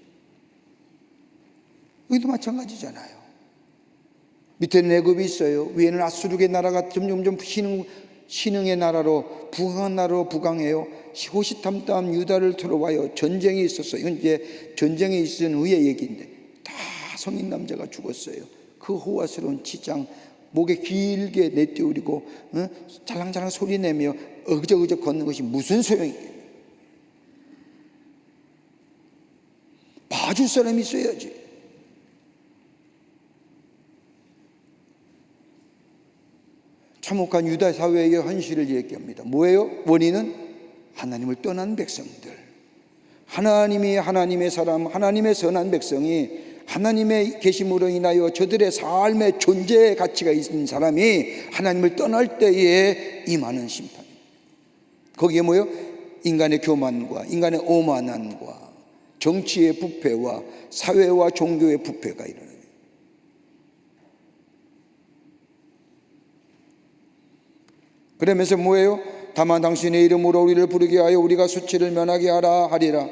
여기도 마찬가지잖아요. 밑에는 애굽이 있어요. 위에는 아수르의 나라가 점점 신흥의 나라로, 부강한 나라로 부강해요. 호시탐탐 유다를 들어와요. 전쟁이 있었어요. 이건 이제 전쟁이 있은 후의 얘기인데 다 성인 남자가 죽었어요. 그 호화스러운 치장, 목에 길게 내띄우리고 잘랑잘랑 소리 내며 어그저그저 걷는 것이 무슨 소용이에요? 봐줄 사람이 있어야지. 참혹한 유다 사회의 현실을 얘기합니다. 뭐예요? 원인은 하나님을 떠난 백성들. 하나님이 하나님의 사람, 하나님의 선한 백성이 하나님의 계심으로 인하여 저들의 삶의 존재의 가치가 있는 사람이 하나님을 떠날 때에 임하는 심판. 거기에 뭐예요? 인간의 교만과 인간의 오만함과 정치의 부패와 사회와 종교의 부패가 일어나요. 그러면서 뭐예요? 다만 당신의 이름으로 우리를 부르게 하여 우리가 수치를 면하게 하라 하리라.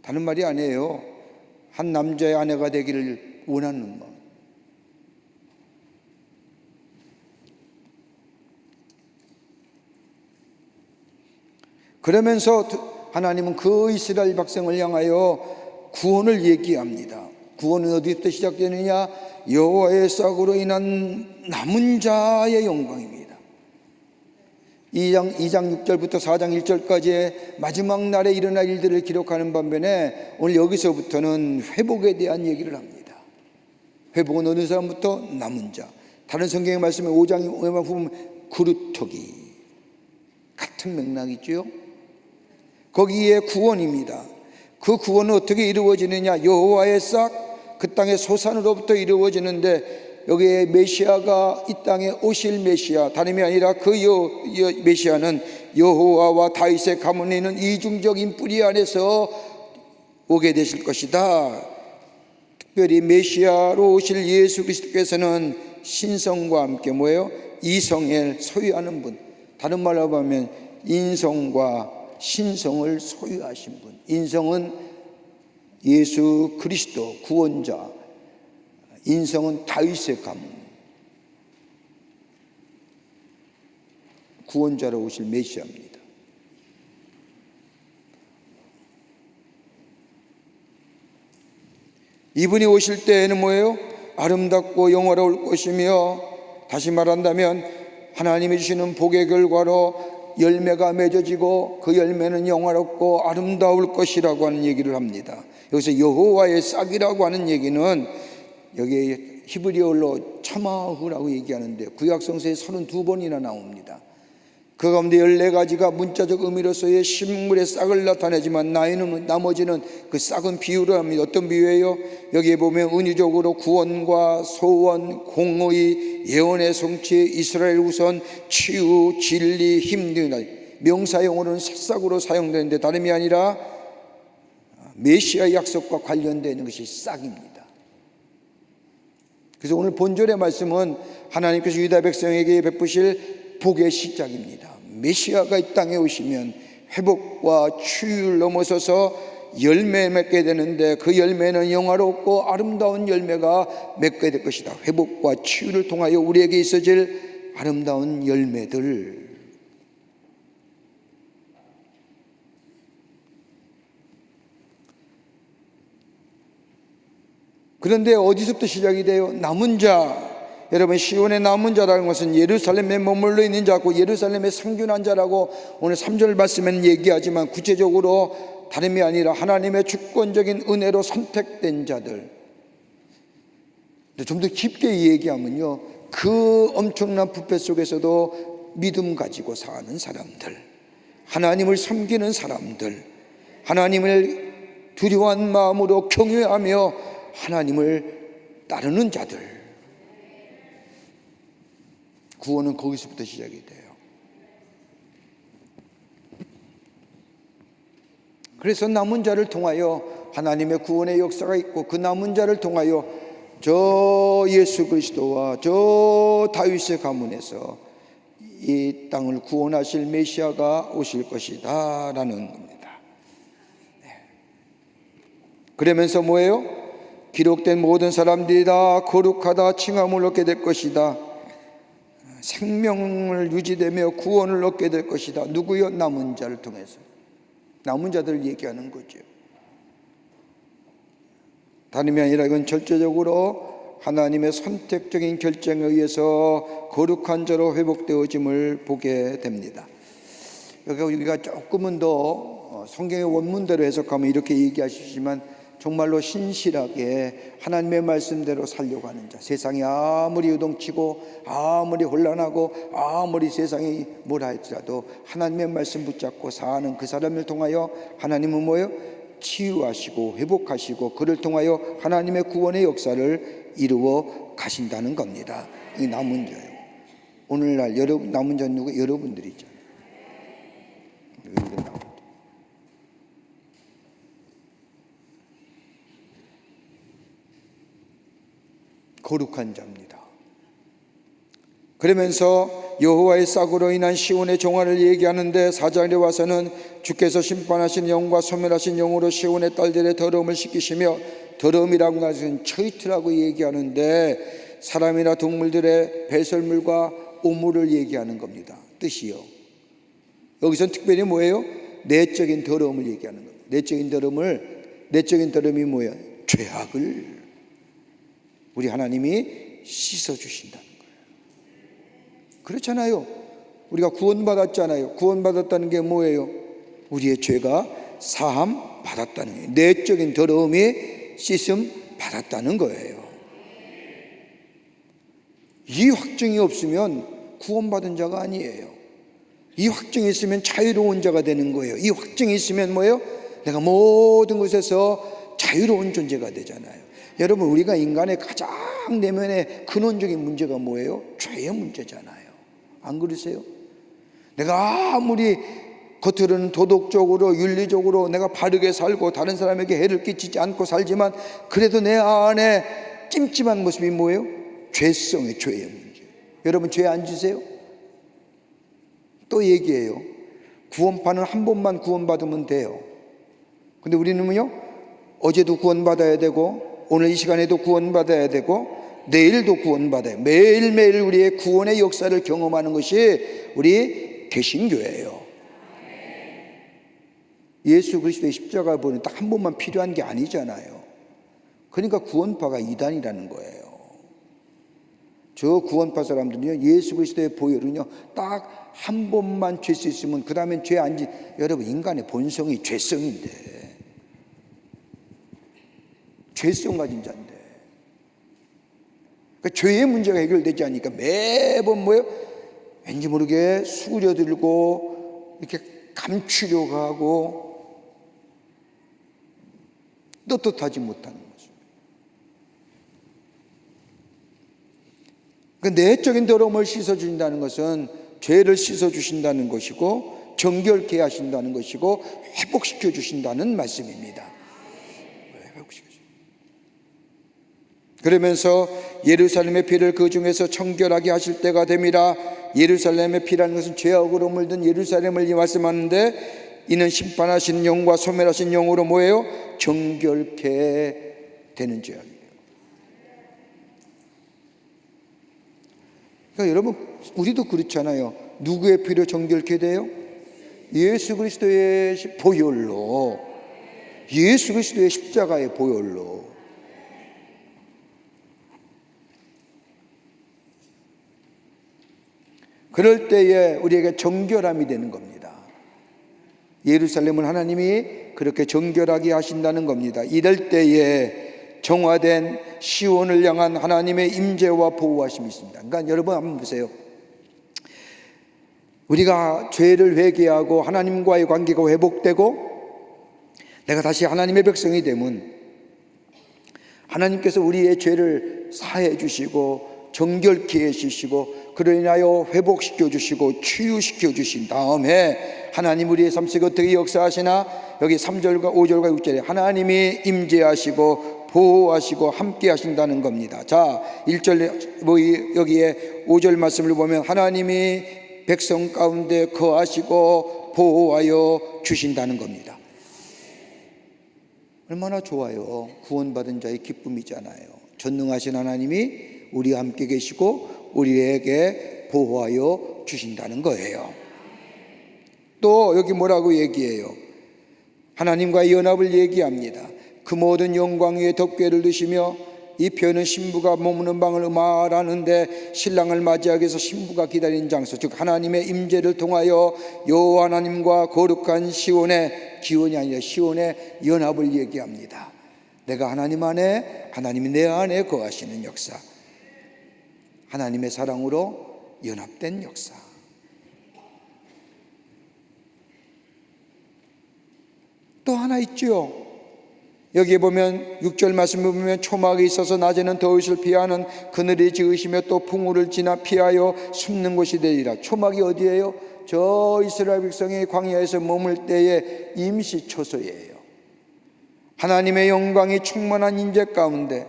다른 말이 아니에요. 한 남자의 아내가 되기를 원하는 마음. 그러면서 하나님은 그 이스라엘 백성을 향하여 구원을 얘기합니다. 구원은 어디부터 시작되느냐? 여호와의 싹으로 인한 남은 자의 영광입니다. 2장 6절부터 4장 1절까지의 마지막 날에 일어날 일들을 기록하는 반면에 오늘 여기서부터는 회복에 대한 얘기를 합니다. 회복은 어느 사람부터? 남은 자. 다른 성경의 말씀에 5장 보면 그루터기 같은 맥락이죠. 거기에 구원입니다. 그 구원은 어떻게 이루어지느냐? 여호와의 싹, 그 땅의 소산으로부터 이루어지는데, 여기에 메시아가 이 땅에 오실 메시아, 다름이 아니라 그 메시아는 여호와와 다윗의 가문에 있는 이중적인 뿌리 안에서 오게 되실 것이다. 특별히 메시아로 오실 예수 그리스도께서는 신성과 함께 뭐예요? 이성을 소유하는 분. 다른 말로 하면 인성과 신성을 소유하신 분. 인성은 예수 그리스도 구원자, 인성은 다윗의 가문, 구원자로 오실 메시아입니다. 이분이 오실 때에는 뭐예요? 아름답고 영화로울 것이며, 다시 말한다면 하나님이 주시는 복의 결과로 열매가 맺어지고 그 열매는 영화롭고 아름다울 것이라고 하는 얘기를 합니다. 여기서 여호와의 싹이라고 하는 얘기는 여기 히브리어로 차마흐라고 얘기하는데 구약성서에 32번이나 나옵니다. 그 가운데 14가지가 문자적 의미로서의 식물의 싹을 나타내지만 나머지는 그 싹은 비유를 합니다. 어떤 비유예요? 여기에 보면 은유적으로 구원과 소원, 공의, 예언의 성취, 이스라엘 우선, 치유, 진리, 힘 등 명사용어로는 새싹으로 사용되는데 다름이 아니라 메시아 약속과 관련되는 것이 싹입니다. 그래서 오늘 본절의 말씀은 하나님께서 유다 백성에게 베푸실 복의 시작입니다. 메시아가 이 땅에 오시면 회복과 치유를 넘어서서 열매 맺게 되는데 그 열매는 영화롭고 아름다운 열매가 맺게 될 것이다. 회복과 치유를 통하여 우리에게 있어질 아름다운 열매들. 그런데 어디서부터 시작이 돼요? 남은 자. 여러분, 시온의 남은 자라는 것은 예루살렘에 머물러 있는 자고 예루살렘에 상준한 자라고 오늘 3절 말씀에는 얘기하지만 구체적으로 다름이 아니라 하나님의 주권적인 은혜로 선택된 자들. 좀 더 깊게 얘기하면요, 그 엄청난 부패 속에서도 믿음 가지고 사는 사람들, 하나님을 섬기는 사람들, 하나님을 두려워한 마음으로 경외하며 하나님을 따르는 자들. 구원은 거기서부터 시작이 돼요. 그래서 남은 자를 통하여 하나님의 구원의 역사가 있고 그 남은 자를 통하여 저 예수 그리스도와 저 다윗의 가문에서 이 땅을 구원하실 메시아가 오실 것이다 라는 겁니다. 그러면서 뭐예요? 기록된 모든 사람들이 다 거룩하다 칭함을 얻게 될 것이다. 생명을 유지되며 구원을 얻게 될 것이다. 누구요? 남은 자를 통해서. 남은 자들을 얘기하는 거죠. 다름이 아니라 이건 절대적으로 하나님의 선택적인 결정에 의해서 거룩한 자로 회복되어짐을 보게 됩니다. 여기 우리가 조금은 더 성경의 원문대로 해석하면 이렇게 얘기하시지만 정말로 신실하게 하나님의 말씀대로 살려고 하는 자, 세상이 아무리 요동치고 아무리 혼란하고 아무리 세상이 뭐라 할지라도 하나님의 말씀 붙잡고 사는 그 사람을 통하여 하나님은 뭐예요? 치유하시고 회복하시고 그를 통하여 하나님의 구원의 역사를 이루어 가신다는 겁니다. 이 남은 자요. 오늘날 여러분 남은 자는 누구? 여러분들이죠. 거룩한 자입니다. 그러면서 여호와의 싹으로 인한 시온의 종화를 얘기하는데 4장에 와서는 주께서 심판하신 영과 소멸하신 영으로 시온의 딸들의 더러움을 씻기시며, 더러움이라는 것은 처이트라고 얘기하는데 사람이나 동물들의 배설물과 오물을 얘기하는 겁니다. 뜻이요. 여기서 특별히 뭐예요? 내적인 더러움을 얘기하는 겁니다. 내적인 더러움이 뭐예요? 죄악을 우리 하나님이 씻어주신다는 거예요. 그렇잖아요. 우리가 구원받았잖아요. 구원받았다는 게 뭐예요? 우리의 죄가 사함 받았다는 거예요. 내적인 더러움이 씻음 받았다는 거예요. 이 확증이 없으면 구원받은 자가 아니에요. 이 확증이 있으면 자유로운 자가 되는 거예요. 이 확증이 있으면 뭐예요? 내가 모든 것에서 자유로운 존재가 되잖아요. 여러분, 우리가 인간의 가장 내면의 근원적인 문제가 뭐예요? 죄의 문제잖아요. 안 그러세요? 내가 아무리 겉으로는 도덕적으로 윤리적으로 내가 바르게 살고 다른 사람에게 해를 끼치지 않고 살지만 그래도 내 안에 찜찜한 모습이 뭐예요? 죄성의 죄의 문제. 여러분, 죄 안 지세요? 또 얘기해요. 구원파는 한 번만 구원받으면 돼요. 근데 우리는요, 어제도 구원받아야 되고 오늘 이 시간에도 구원받아야 되고 내일도 구원받아요. 매일매일 우리의 구원의 역사를 경험하는 것이 우리 개신교예요. 예수 그리스도의 십자가 보는 딱 한 번만 필요한 게 아니잖아요. 그러니까 구원파가 이단이라는 거예요. 저 구원파 사람들은요, 예수 그리스도의 보혈은요, 딱 한 번만 죄 씻으면 그 다음엔 죄 안 지. 여러분, 인간의 본성이 죄성인데, 죄성 가진 자인데, 그러니까 죄의 문제가 해결되지 않으니까 매번 뭐예요? 왠지 모르게 수그려들고 이렇게 감추려고 하고 떳떳하지 못하는 거죠. 그 내적인 더러움을 씻어준다는 것은 죄를 씻어주신다는 것이고 정결케 하신다는 것이고 회복시켜 주신다는 말씀입니다. 그러면서 예루살렘의 피를 그 중에서 청결하게 하실 때가 됨이라. 예루살렘의 피라는 것은 죄악으로 물든 예루살렘을 말씀하는데, 이는 심판하시는 영과 소멸하신 영으로 뭐예요? 정결케 되는 죄악이에요. 그러니까 여러분, 우리도 그렇잖아요. 누구의 피로 정결케 돼요? 예수 그리스도의 보혈로, 예수 그리스도의 십자가의 보혈로. 그럴 때에 우리에게 정결함이 되는 겁니다. 예루살렘을 하나님이 그렇게 정결하게 하신다는 겁니다. 이럴 때에 정화된 시온을 향한 하나님의 임재와 보호하심이 있습니다. 그러니까 여러분 한번 보세요. 우리가 죄를 회개하고 하나님과의 관계가 회복되고 내가 다시 하나님의 백성이 되면 하나님께서 우리의 죄를 사해 주시고 정결케 해주시고 그로 인하여 회복시켜 주시고 치유시켜 주신 다음에 하나님 우리의 삶 속에 어떻게 역사하시나? 여기 3절과 5절과 6절에 하나님이 임재하시고 보호하시고 함께 하신다는 겁니다. 자, 1절 여기에 5절 말씀을 보면 하나님이 백성 가운데 거하시고 보호하여 주신다는 겁니다. 얼마나 좋아요. 구원받은 자의 기쁨이잖아요. 전능하신 하나님이 우리와 함께 계시고 우리에게 보호하여 주신다는 거예요. 또 여기 뭐라고 얘기해요? 하나님과의 연합을 얘기합니다. 그 모든 영광 위에 덮개를 두시며 이 표현은 신부가 머무는 방을 말하는데 신랑을 맞이하기 위해서 신부가 기다리는 장소, 즉 하나님의 임재를 통하여 여호와 하나님과 거룩한 시온의, 기온이 아니라 시온의 연합을 얘기합니다. 내가 하나님 안에, 하나님이 내 안에 거하시는 역사, 하나님의 사랑으로 연합된 역사. 또 하나 있죠. 여기에 보면 6절 말씀을 보면 초막이 있어서 낮에는 더위를 피하는 그늘이 지으시며 또 풍우를 지나 피하여 숨는 곳이 되리라. 초막이 어디예요? 저 이스라엘 백성이 광야에서 머물 때의 임시초소예요. 하나님의 영광이 충만한 임재 가운데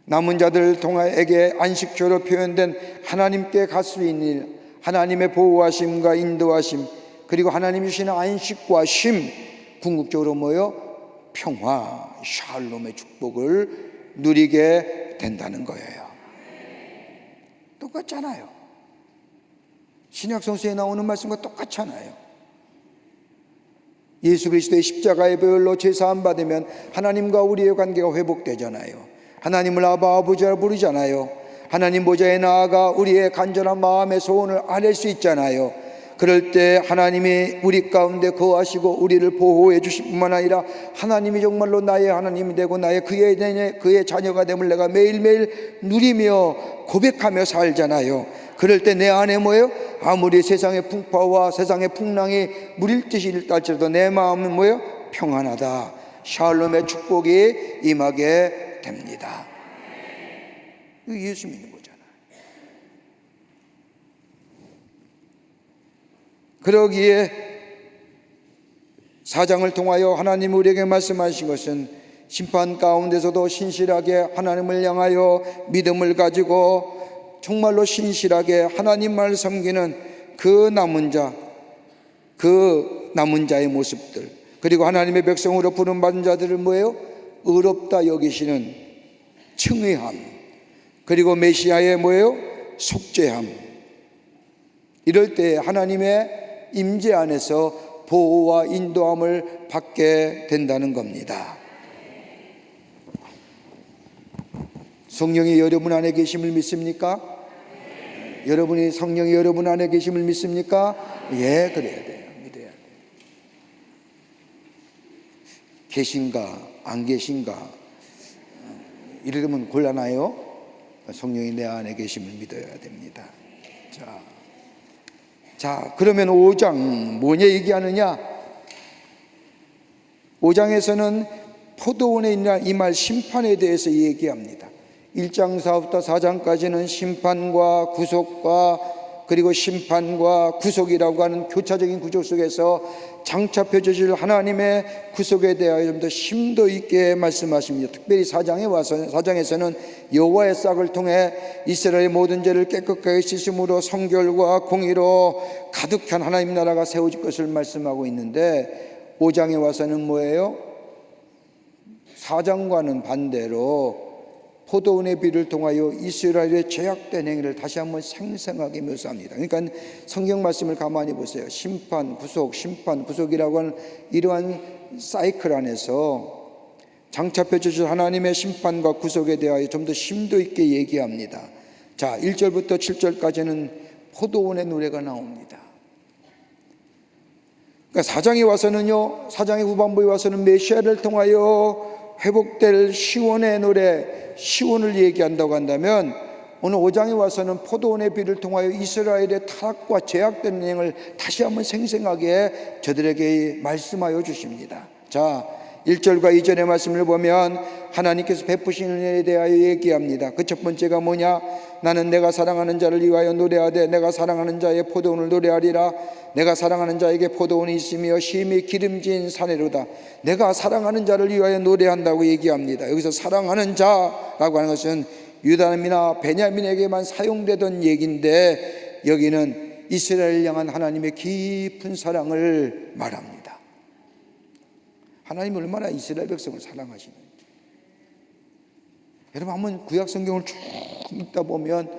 남은 자들을 통하여에게 안식처로 표현된 하나님께 갈 수 있는 일, 하나님의 보호하심과 인도하심, 그리고 하나님이 주시는 안식과 쉼, 궁극적으로 뭐요? 평화, 샬롬의 축복을 누리게 된다는 거예요. 똑같잖아요. 신약 성서에 나오는 말씀과 똑같잖아요. 예수 그리스도의 십자가의 보혈로 죄 사함 받으면 하나님과 우리의 관계가 회복되잖아요. 하나님을 아바 아버지라 부르잖아요. 하나님 보좌에 나아가 우리의 간절한 마음의 소원을 아낼 수 있잖아요. 그럴 때 하나님이 우리 가운데 거하시고 우리를 보호해 주실 뿐만 아니라 하나님이 정말로 나의 하나님이 되고 나의 그의 자녀가 됨을 내가 매일매일 누리며 고백하며 살잖아요. 그럴 때 내 안에 뭐예요? 아무리 세상의 풍파와 세상의 풍랑이 무릴 듯이 일달지라도 내 마음은 뭐예요? 평안하다. 샬롬의 축복이 임하게 됩니다. 이거 예수 믿는 거잖아요. 그러기에 사장을 통하여 하나님 우리에게 말씀하신 것은 심판 가운데서도 신실하게 하나님을 향하여 믿음을 가지고 정말로 신실하게 하나님만을 섬기는 그 남은 자의 모습들, 그리고 하나님의 백성으로 부름받은 자들을 뭐예요? 의롭다 여기시는 층의함, 그리고 메시아의 뭐예요? 속죄함. 이럴 때 하나님의 임재 안에서 보호와 인도함을 받게 된다는 겁니다. 성령이 여러분 안에 계심을 믿습니까? 여러분이 성령이 여러분 안에 계심을 믿습니까? 예, 그래야 돼요. 믿어야 돼요. 계신가 안 계신가 이러면 곤란해요. 성령이 내 안에 계심을 믿어야 됩니다. 자, 그러면 5장 뭐냐 얘기하느냐? 5장에서는 포도원에 임할 심판에 대해서 얘기합니다. 1장 4부터 4장까지는 심판과 구속과 그리고 심판과 구속이라고 하는 교차적인 구조 속에서 장차표 주실 하나님의 구속에 대하여 좀 더 심도 있게 말씀하십니다. 특별히 4장에서는 여호와의 싹을 통해 이스라엘의 모든 죄를 깨끗하게 씻음으로 성결과 공의로 가득한 하나님 나라가 세워질 것을 말씀하고 있는데 5장에 와서는 뭐예요? 4장과는 반대로 포도원의 비를 통하여 이스라엘의 죄악된 행위를 다시 한번 생생하게 묘사합니다. 그러니까 성경 말씀을 가만히 보세요. 심판, 구속이라고 하는 이러한 사이클 안에서 장차표 주실 하나님의 심판과 구속에 대하여 좀 더 심도 있게 얘기합니다. 자, 1절부터 7절까지는 포도원의 노래가 나옵니다. 그러니까 4장에 와서는요, 4장의 후반부에 와서는 메시아를 통하여 회복될 시온의 노래, 시온을 얘기한다고 한다면 오늘 5장에 와서는 포도원의 비를 통하여 이스라엘의 타락과 죄악된 행을 다시 한번 생생하게 저들에게 말씀하여 주십니다. 자, 1절과 2절의 말씀을 보면 하나님께서 베푸시는 은혜에 대하여 얘기합니다. 그 첫 번째가 뭐냐? 나는 내가 사랑하는 자를 위하여 노래하되 내가 사랑하는 자의 포도원을 노래하리라. 내가 사랑하는 자에게 포도원이 있으며 심히 기름진 사내로다. 내가 사랑하는 자를 위하여 노래한다고 얘기합니다. 여기서 사랑하는 자라고 하는 것은 유다민이나 베냐민에게만 사용되던 얘기인데 여기는 이스라엘 향한 하나님의 깊은 사랑을 말합니다. 하나님이 얼마나 이스라엘 백성을 사랑하시는지. 여러분 한번 구약 성경을 쭉 읽다 보면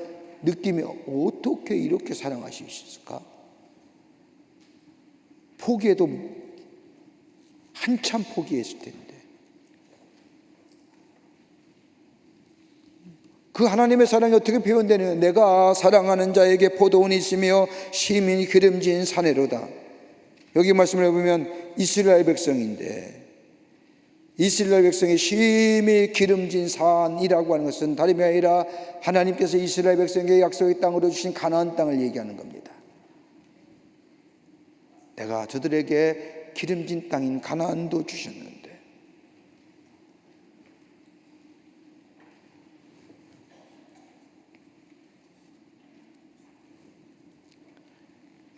느낌이 어떻게 이렇게 사랑하실 수 있을까? 포기해도 한참 포기했을 텐데 그 하나님의 사랑이 어떻게 표현되느냐? 내가 사랑하는 자에게 포도원이 있으며 시민이 기름진 사내로다. 여기 말씀을 해보면 이스라엘 백성인데 이스라엘 백성의 심히 기름진 산이라고 하는 것은 다름이 아니라 하나님께서 이스라엘 백성에게 약속의 땅으로 주신 가나안 땅을 얘기하는 겁니다. 내가 저들에게 기름진 땅인 가나안도 주셨는데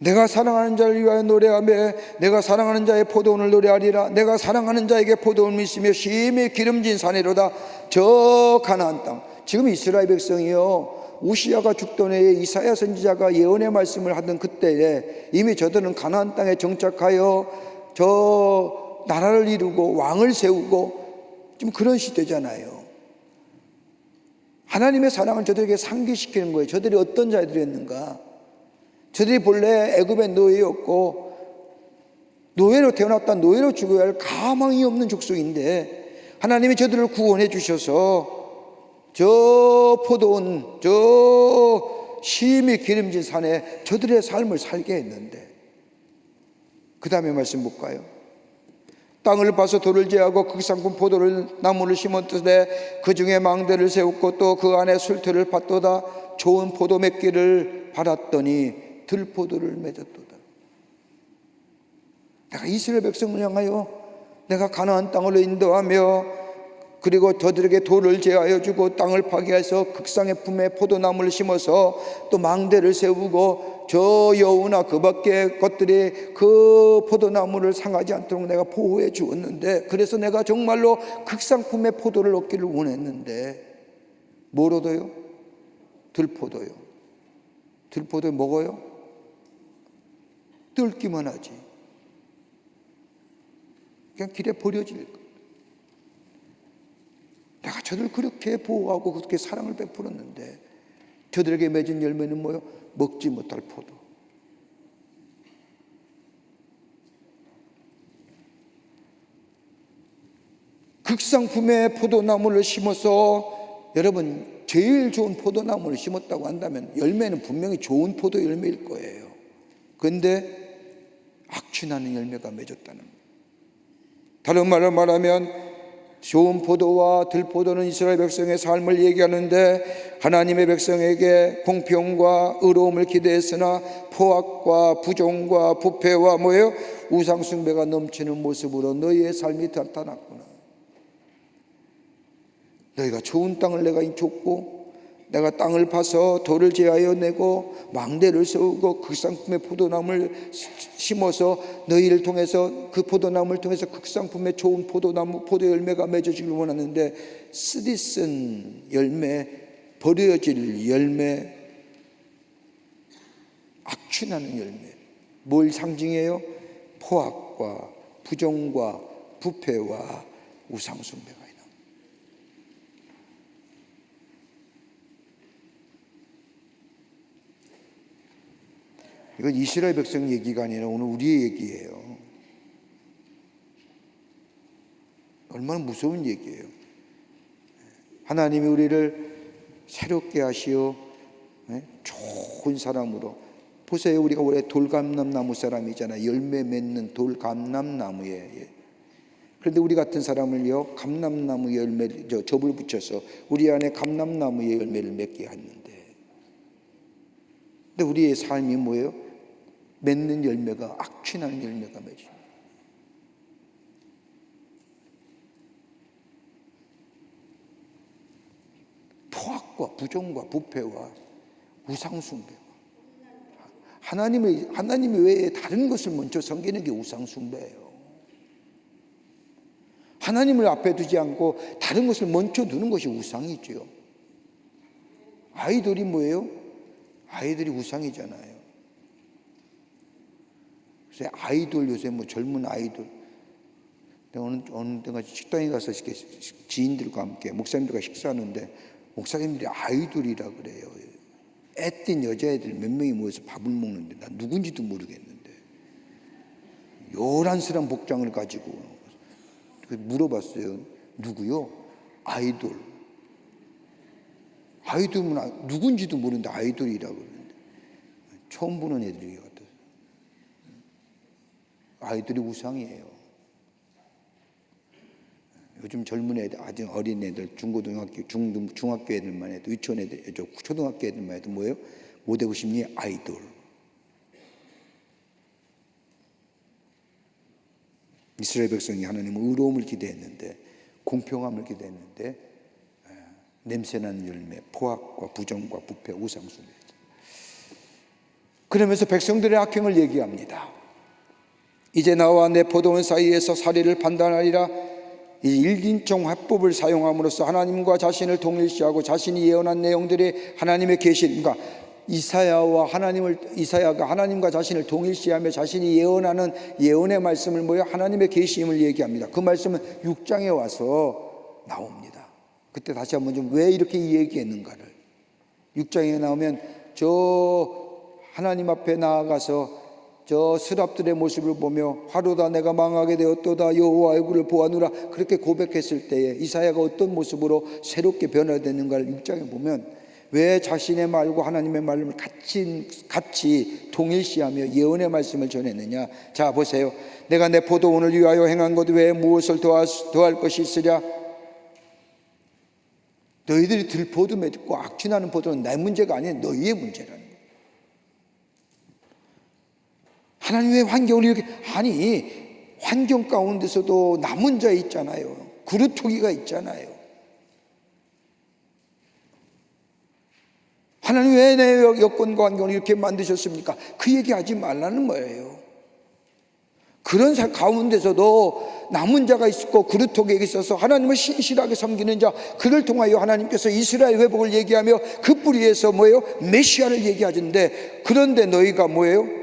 내가 사랑하는 자를 위하여 노래하며 내가 사랑하는 자의 포도원을 노래하리라. 내가 사랑하는 자에게 포도원이 있으며 심히 기름진 사내로다. 저 가나안 땅. 지금 이스라엘 백성이요, 우시야가 죽던 해에 이사야 선지자가 예언의 말씀을 하던 그때에 이미 저들은 가나안 땅에 정착하여 저 나라를 이루고 왕을 세우고 지금 그런 시대잖아요. 하나님의 사랑을 저들에게 상기시키는 거예요. 저들이 어떤 자들이었는가? 저들이 본래 애굽의 노예였고 노예로 태어났다 노예로 죽어야 할 가망이 없는 족속인데 하나님이 저들을 구원해 주셔서 저 포도원, 저 심히 기름진 산에 저들의 삶을 살게 했는데 그 다음에 말씀 볼까요? 땅을 파서 돌을 제하고 극상품 포도를 나무를 심었으되 그 중에 망대를 세웠고 또 그 안에 술틀을 팠도다. 좋은 포도 맺기를 받았더니 들포도를 맺었도다. 내가 이스라엘 백성을 향하여 내가 가나안 땅으로 인도하며 그리고 저들에게 돌을 제하여 주고 땅을 파괴해서 극상의 품에 포도나무를 심어서 또 망대를 세우고 저 여우나 그 밖의 것들이 그 포도나무를 상하지 않도록 내가 보호해 주었는데 그래서 내가 정말로 극상품의 포도를 얻기를 원했는데 뭘 얻어요? 들포도요. 들포도 먹어요? 뜯기만 하지. 그냥 길에 버려질 거예요. 내가 저들 그렇게 보호하고 그렇게 사랑을 베풀었는데 저들에게 맺은 열매는 뭐요? 먹지 못할 포도. 극상품의 포도나무를 심어서 여러분 제일 좋은 포도나무를 심었다고 한다면 열매는 분명히 좋은 포도 열매일 거예요. 그런데 악취나는 열매가 맺었다는 거예요. 다른 말로 말하면 좋은 포도와 들포도는 이스라엘 백성의 삶을 얘기하는데 하나님의 백성에게 공평과 의로움을 기대했으나 포악과 부정과 부패와 뭐예요? 우상숭배가 넘치는 모습으로 너희의 삶이 나타났구나. 너희가 좋은 땅을 내가 줬고 내가 땅을 파서 돌을 제하여 내고 망대를 세우고 극상품의 포도나무를 심어서 너희를 통해서 그 포도나무를 통해서 극상품의 좋은 포도나무 포도 열매가 맺어지길 원하는데 쓰디쓴 열매, 버려질 열매, 악취나는 열매, 뭘 상징해요? 포악과 부정과 부패와 우상숭배가 있는. 이건 이스라엘 백성 얘기가 아니라 오늘 우리의 얘기예요. 얼마나 무서운 얘기예요. 하나님이 우리를 새롭게 하시어 좋은 사람으로. 보세요, 우리가 원래 돌감람나무 사람이잖아요. 열매 맺는 돌감람나무에. 그런데 우리 같은 사람을요, 감람나무 열매 접을 붙여서 우리 안에 감람나무의 열매를 맺게 하는데, 근데 우리의 삶이 뭐예요? 맺는 열매가 악취나는 열매가 맺어요. 포악과 부정과 부패와 우상숭배. 하나님 외에 다른 것을 먼저 섬기는 게 우상숭배예요. 하나님을 앞에 두지 않고 다른 것을 먼저 두는 것이 우상이죠. 아이돌이 뭐예요? 아이들이 우상이잖아요. 그래서 아이돌, 요새 뭐 젊은 아이돌. 내가 어느 때가 식당에 가서 지인들과 함께 목사님들과 식사하는데 목사님들이 아이돌이라 그래요. 애띤 여자애들 몇 명이 모여서 밥을 먹는데 난 누군지도 모르겠는데 요란스런 복장을 가지고 물어봤어요. 누구요? 아이돌. 아이돌은 누군지도 모르는데 아이돌이라고 그러는데 처음 보는 애들이 같아요. 아이들이 우상이에요. 요즘 젊은 애들, 아주 어린 애들, 중고등학교, 중학교 애들만 해도, 유치원 애들, 초등학교 애들만 해도 뭐예요? 뭐 되고 싶니? 아이돌. 이스라엘 백성이 하나님은 의로움을 기대했는데, 공평함을 기대했는데, 냄새나는 열매, 포악과 부정과 부패, 우상숭배. 그러면서 백성들의 악행을 얘기합니다. 이제 나와 내 포도원 사이에서 사리를 판단하리라. 이 일인종 화법을 사용함으로써 하나님과 자신을 동일시하고 자신이 예언한 내용들이 하나님의 계시, 그러니까 이사야가 하나님과 자신을 동일시하며 자신이 예언하는 예언의 말씀을 모여 하나님의 계시임을 얘기합니다. 그 말씀은 6장에 와서 나옵니다. 그때 다시 한번 좀 왜 이렇게 얘기했는가를 6장에 나오면 저 하나님 앞에 나아가서 저 스랍들의 모습을 보며 화로다 내가 망하게 되었도다 여호와 얼굴을 보아누라 그렇게 고백했을 때에 이사야가 어떤 모습으로 새롭게 변화되는가를 6장에 보면 왜 자신의 말과 하나님의 말을 같이 동일시하며 예언의 말씀을 전했느냐. 자 보세요. 내가 내 포도원을 위하여 행한 것 외에 무엇을 더할 것이 있으랴. 너희들이 들포도 맺고 악취나는 포도는 내 문제가 아니라 너희의 문제라는 거예요. 하나님의 환경을 이렇게, 아니 환경 가운데서도 남은 자 있잖아요. 그루터기가 있잖아요. 하나님 왜 내 여건과 환경을 이렇게 만드셨습니까? 그 얘기하지 말라는 거예요. 그런 가운데서도 남은 자가 있고 그루터기가 있어서 하나님을 신실하게 섬기는 자, 그를 통하여 하나님께서 이스라엘 회복을 얘기하며 그 뿌리에서 뭐예요? 메시아를 얘기하는데, 그런데 너희가 뭐예요?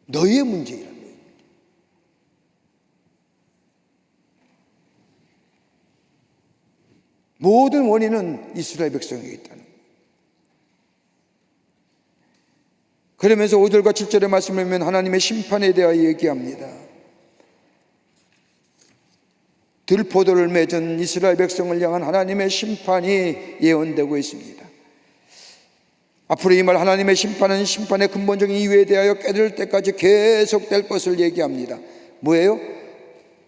너희의 문제라는 거예요. 모든 원인은 이스라엘 백성에게 있다는 거예요. 그러면서 5절과 7절의 말씀을 보면 하나님의 심판에 대하여 얘기합니다. 들포도를 맺은 이스라엘 백성을 향한 하나님의 심판이 예언되고 있습니다. 앞으로 임할 하나님의 심판은 심판의 근본적인 이유에 대하여 깨달을 때까지 계속될 것을 얘기합니다. 뭐예요?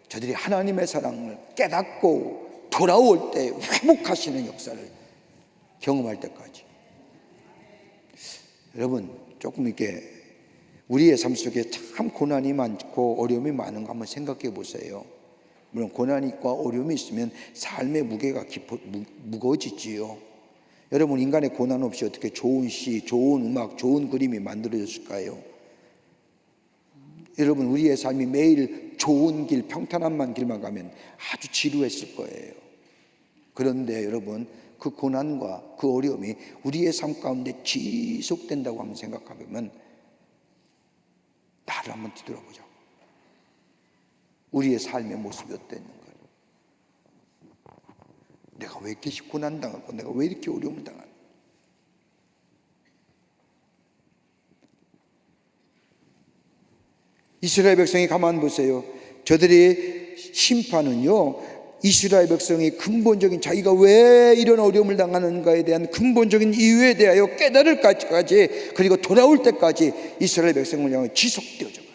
저들이 하나님의 사랑을 깨닫고 돌아올 때 회복하시는 역사를 경험할 때까지. 여러분, 조금 이렇게 우리의 삶 속에 참 고난이 많고 어려움이 많은 거 한번 생각해 보세요. 물론 고난과 어려움이 있으면 삶의 무게가 무거워지지요. 여러분, 인간의 고난 없이 어떻게 좋은 시, 좋은 음악, 좋은 그림이 만들어졌을까요? 여러분, 우리의 삶이 매일 좋은 길, 평탄한 길만 가면 아주 지루했을 거예요. 그런데 여러분, 그 고난과 그 어려움이 우리의 삶 가운데 지속된다고 한번 생각하면 나를 한번 뒤돌아보자. 우리의 삶의 모습이 어땠는가? 내가 왜 이렇게 고난당하고 내가 왜 이렇게 어려움을 당하는? 이스라엘 백성이 가만 보세요. 저들이 심판은요, 이스라엘 백성이 근본적인 자기가 왜 이런 어려움을 당하는가에 대한 근본적인 이유에 대하여 깨달을 때까지, 그리고 돌아올 때까지 이스라엘 백성을 향해 지속되어져 가요.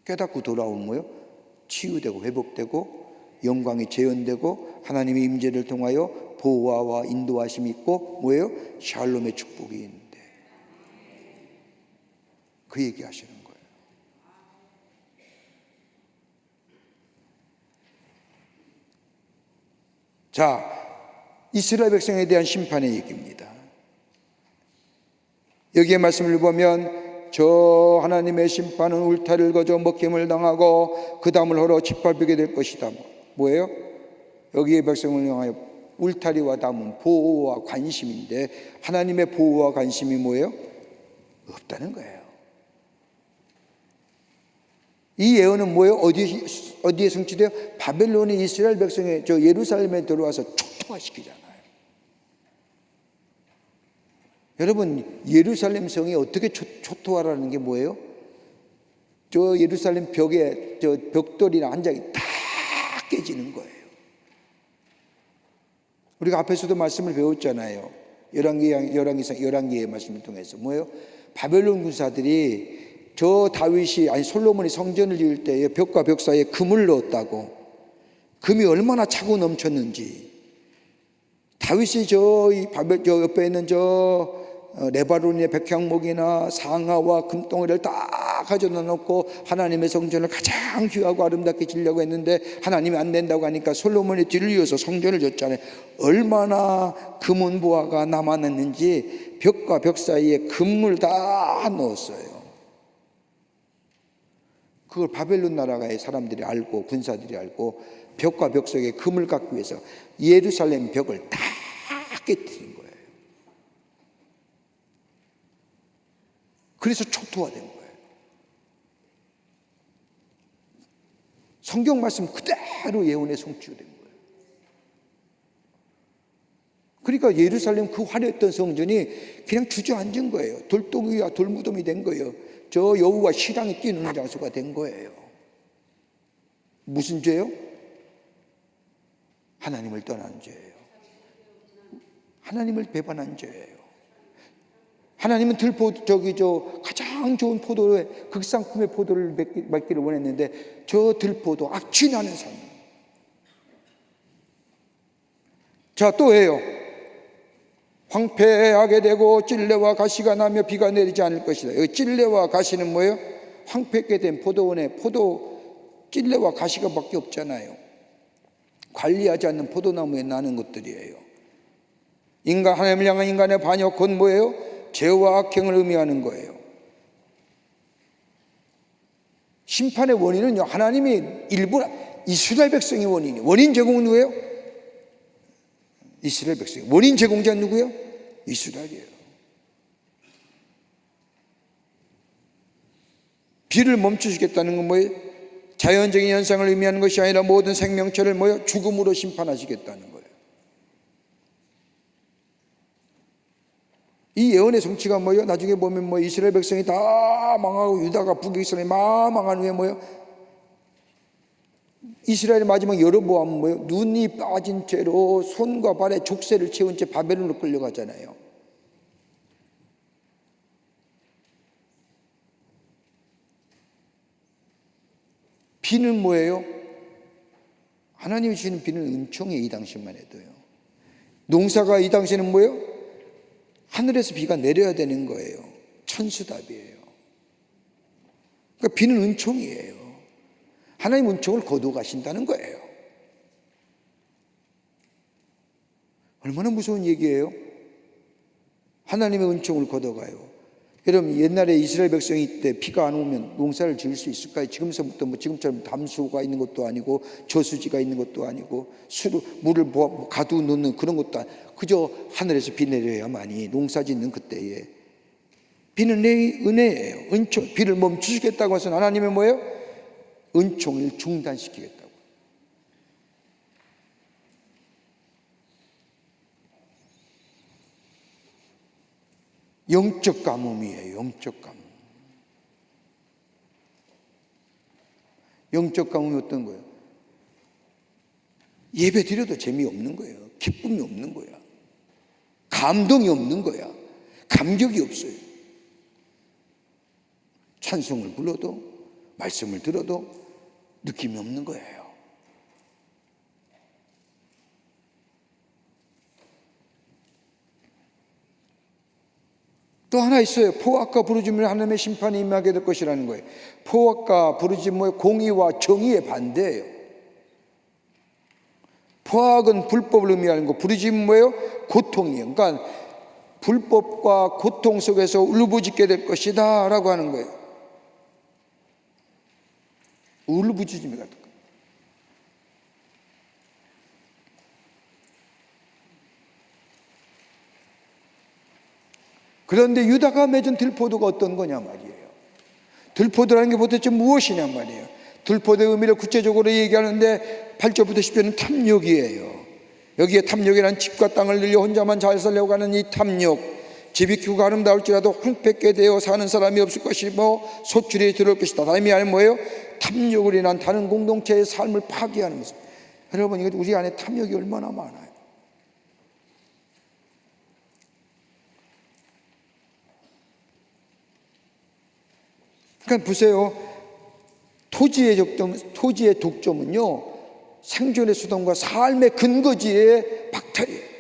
깨닫고 돌아오면 뭐요? 치유되고 회복되고 영광이 재현되고 하나님의 임재를 통하여 보호와 인도하심이 있고 뭐예요? 샬롬의 축복이 있는데, 그 얘기하시는 거예요. 자, 이스라엘 백성에 대한 심판의 얘기입니다. 여기에 말씀을 보면 저 하나님의 심판은 울타리를 거저 먹힘을 당하고 그 담을 헐어 짓밟히게 될 것이다. 뭐예요? 여기에 백성을 향하여 울타리와 담은 보호와 관심인데, 하나님의 보호와 관심이 뭐예요? 없다는 거예요. 이 예언은 뭐예요? 어디에 성취돼요? 바벨론이 이스라엘 백성의 저 예루살렘에 들어와서 초토화시키잖아요. 여러분, 예루살렘 성이 어떻게 초토화라는 게 뭐예요? 저 예루살렘 벽에 저 벽돌이나 한 장이 다 깨지는 거예요. 우리가 앞에서도 말씀을 배웠잖아요. 열왕기의 말씀을 통해서 뭐예요? 바벨론 군사들이 저 다윗이 솔로몬이 성전을 지을 때에 벽과 벽 사이에 금을 넣었다고, 금이 얼마나 차고 넘쳤는지, 다윗이 저 옆에 있는 저 레바논의 백향목이나 상아와 금덩어리를 다 가져다 놓고 하나님의 성전을 가장 귀하고 아름답게 지으려고 했는데 하나님이 안 된다고 하니까 솔로몬의 뒤를 이어서 성전을 졌잖아요. 얼마나 금은 보화가 남았는지 벽과 벽 사이에 금을 다 넣었어요. 그걸 바벨론 나라의 사람들이 알고 군사들이 알고 벽과 벽 속에 금을 갖기 위해서 예루살렘 벽을 다 깨뜨린 거예요. 그래서 초토화된 거예요. 성경 말씀 그대로 예언에 성취된 거예요. 그러니까 예루살렘 그 화려했던 성전이 그냥 주저앉은 거예요. 돌덩이와 돌무덤이 된 거예요. 저 여우와 시랑이 뛰는 장소가 된 거예요. 무슨 죄요? 하나님을 떠난 죄예요. 하나님을 배반한 죄예요. 하나님은 가장 좋은 포도에 극상품의 포도를 맺기를 원했는데 저 들포도 악취나는 삶. 자, 또 해요. 황폐하게 되고 찔레와 가시가 나며 비가 내리지 않을 것이다. 여기 찔레와 가시는 뭐예요? 황폐하게 된 포도원에 찔레와 가시가 밖에 없잖아요. 관리하지 않는 포도나무에 나는 것들이에요. 하나님을 향한 인간의 반역, 그건 뭐예요? 죄와 악행을 의미하는 거예요. 심판의 원인은요, 하나님이 일부러 이스라엘 백성이 원인 제공은 누구예요? 이스라엘 백성. 원인 제공자는 누구예요? 이스라엘이에요. 비를 멈추시겠다는 건 뭐예요? 자연적인 현상을 의미하는 것이 아니라 모든 생명체를 뭐예요? 죽음으로 심판하시겠다는 거예요. 이 예언의 성취가 뭐예요? 나중에 보면 뭐 이스라엘 백성이 다 망하고 유다가 북이스라엘이 망한 후에 뭐예요? 이스라엘의 마지막 여로보암은 뭐예요? 눈이 빠진 채로 손과 발에 족쇄를 채운 채 바벨론으로 끌려가잖아요. 비는 뭐예요? 하나님이 주시는 비는 은총이에요. 이 당시만 해도요. 농사가 이 당시에는 뭐예요? 하늘에서 비가 내려야 되는 거예요. 천수답이에요. 그러니까 비는 은총이에요. 하나님 은총을 거두어 가신다는 거예요. 얼마나 무서운 얘기예요? 하나님의 은총을 거둬가요. 여러분, 옛날에 이스라엘 백성이 때 비가 안 오면 농사를 지을 수 있을까요? 지금서부터 뭐 지금처럼 담수가 있는 것도 아니고 저수지가 있는 것도 아니고 물을 가두어 놓는 그런 것도 아니고 그저 하늘에서 비 내려야만이 농사 짓는 그때에 비는 내 은혜예요. 은총, 비를 멈추시겠다고 해서 하나님의 뭐예요? 은총을 중단시키겠다고. 영적 가뭄이에요. 영적 가뭄. 영적 가뭄이 어떤 거예요? 예배 드려도 재미없는 거예요. 기쁨이 없는 거야. 감동이 없는 거야. 감격이 없어요. 찬송을 불러도 말씀을 들어도 느낌이 없는 거예요. 또 하나 있어요. 포악과 부르짖으면 하나님의 심판이 임하게 될 것이라는 거예요. 포악과 부르짖음은 공의와 정의의 반대예요. 포악은 불법을 의미하는 거, 부르짖음은 뭐예요? 고통이에요. 그러니까 불법과 고통 속에서 울부짖게 될 것이다 라고 하는 거예요. 울부짖음이 같은 거예요. 그런데 유다가 맺은 들포도가 어떤 거냐 말이에요. 들포도라는 게 도대체 무엇이냐 말이에요. 들포도의 의미를 구체적으로 얘기하는데 8절부터 10절은 탐욕이에요. 여기에 탐욕이란 집과 땅을 늘려 혼자만 잘 살려고 하는 이 탐욕. 집이 크고 아름다울지라도 황폐게 되어 사는 사람이 없을 것이고 소출이 들어올 것이다. 다음이 아니면 뭐예요? 탐욕을 인한 다른 공동체의 삶을 파괴하는 것입니다. 여러분, 이거 우리 안에 탐욕이 얼마나 많아요. 그러니까 보세요. 토지의 독점은요, 생존의 수단과 삶의 근거지의 박탈이에요.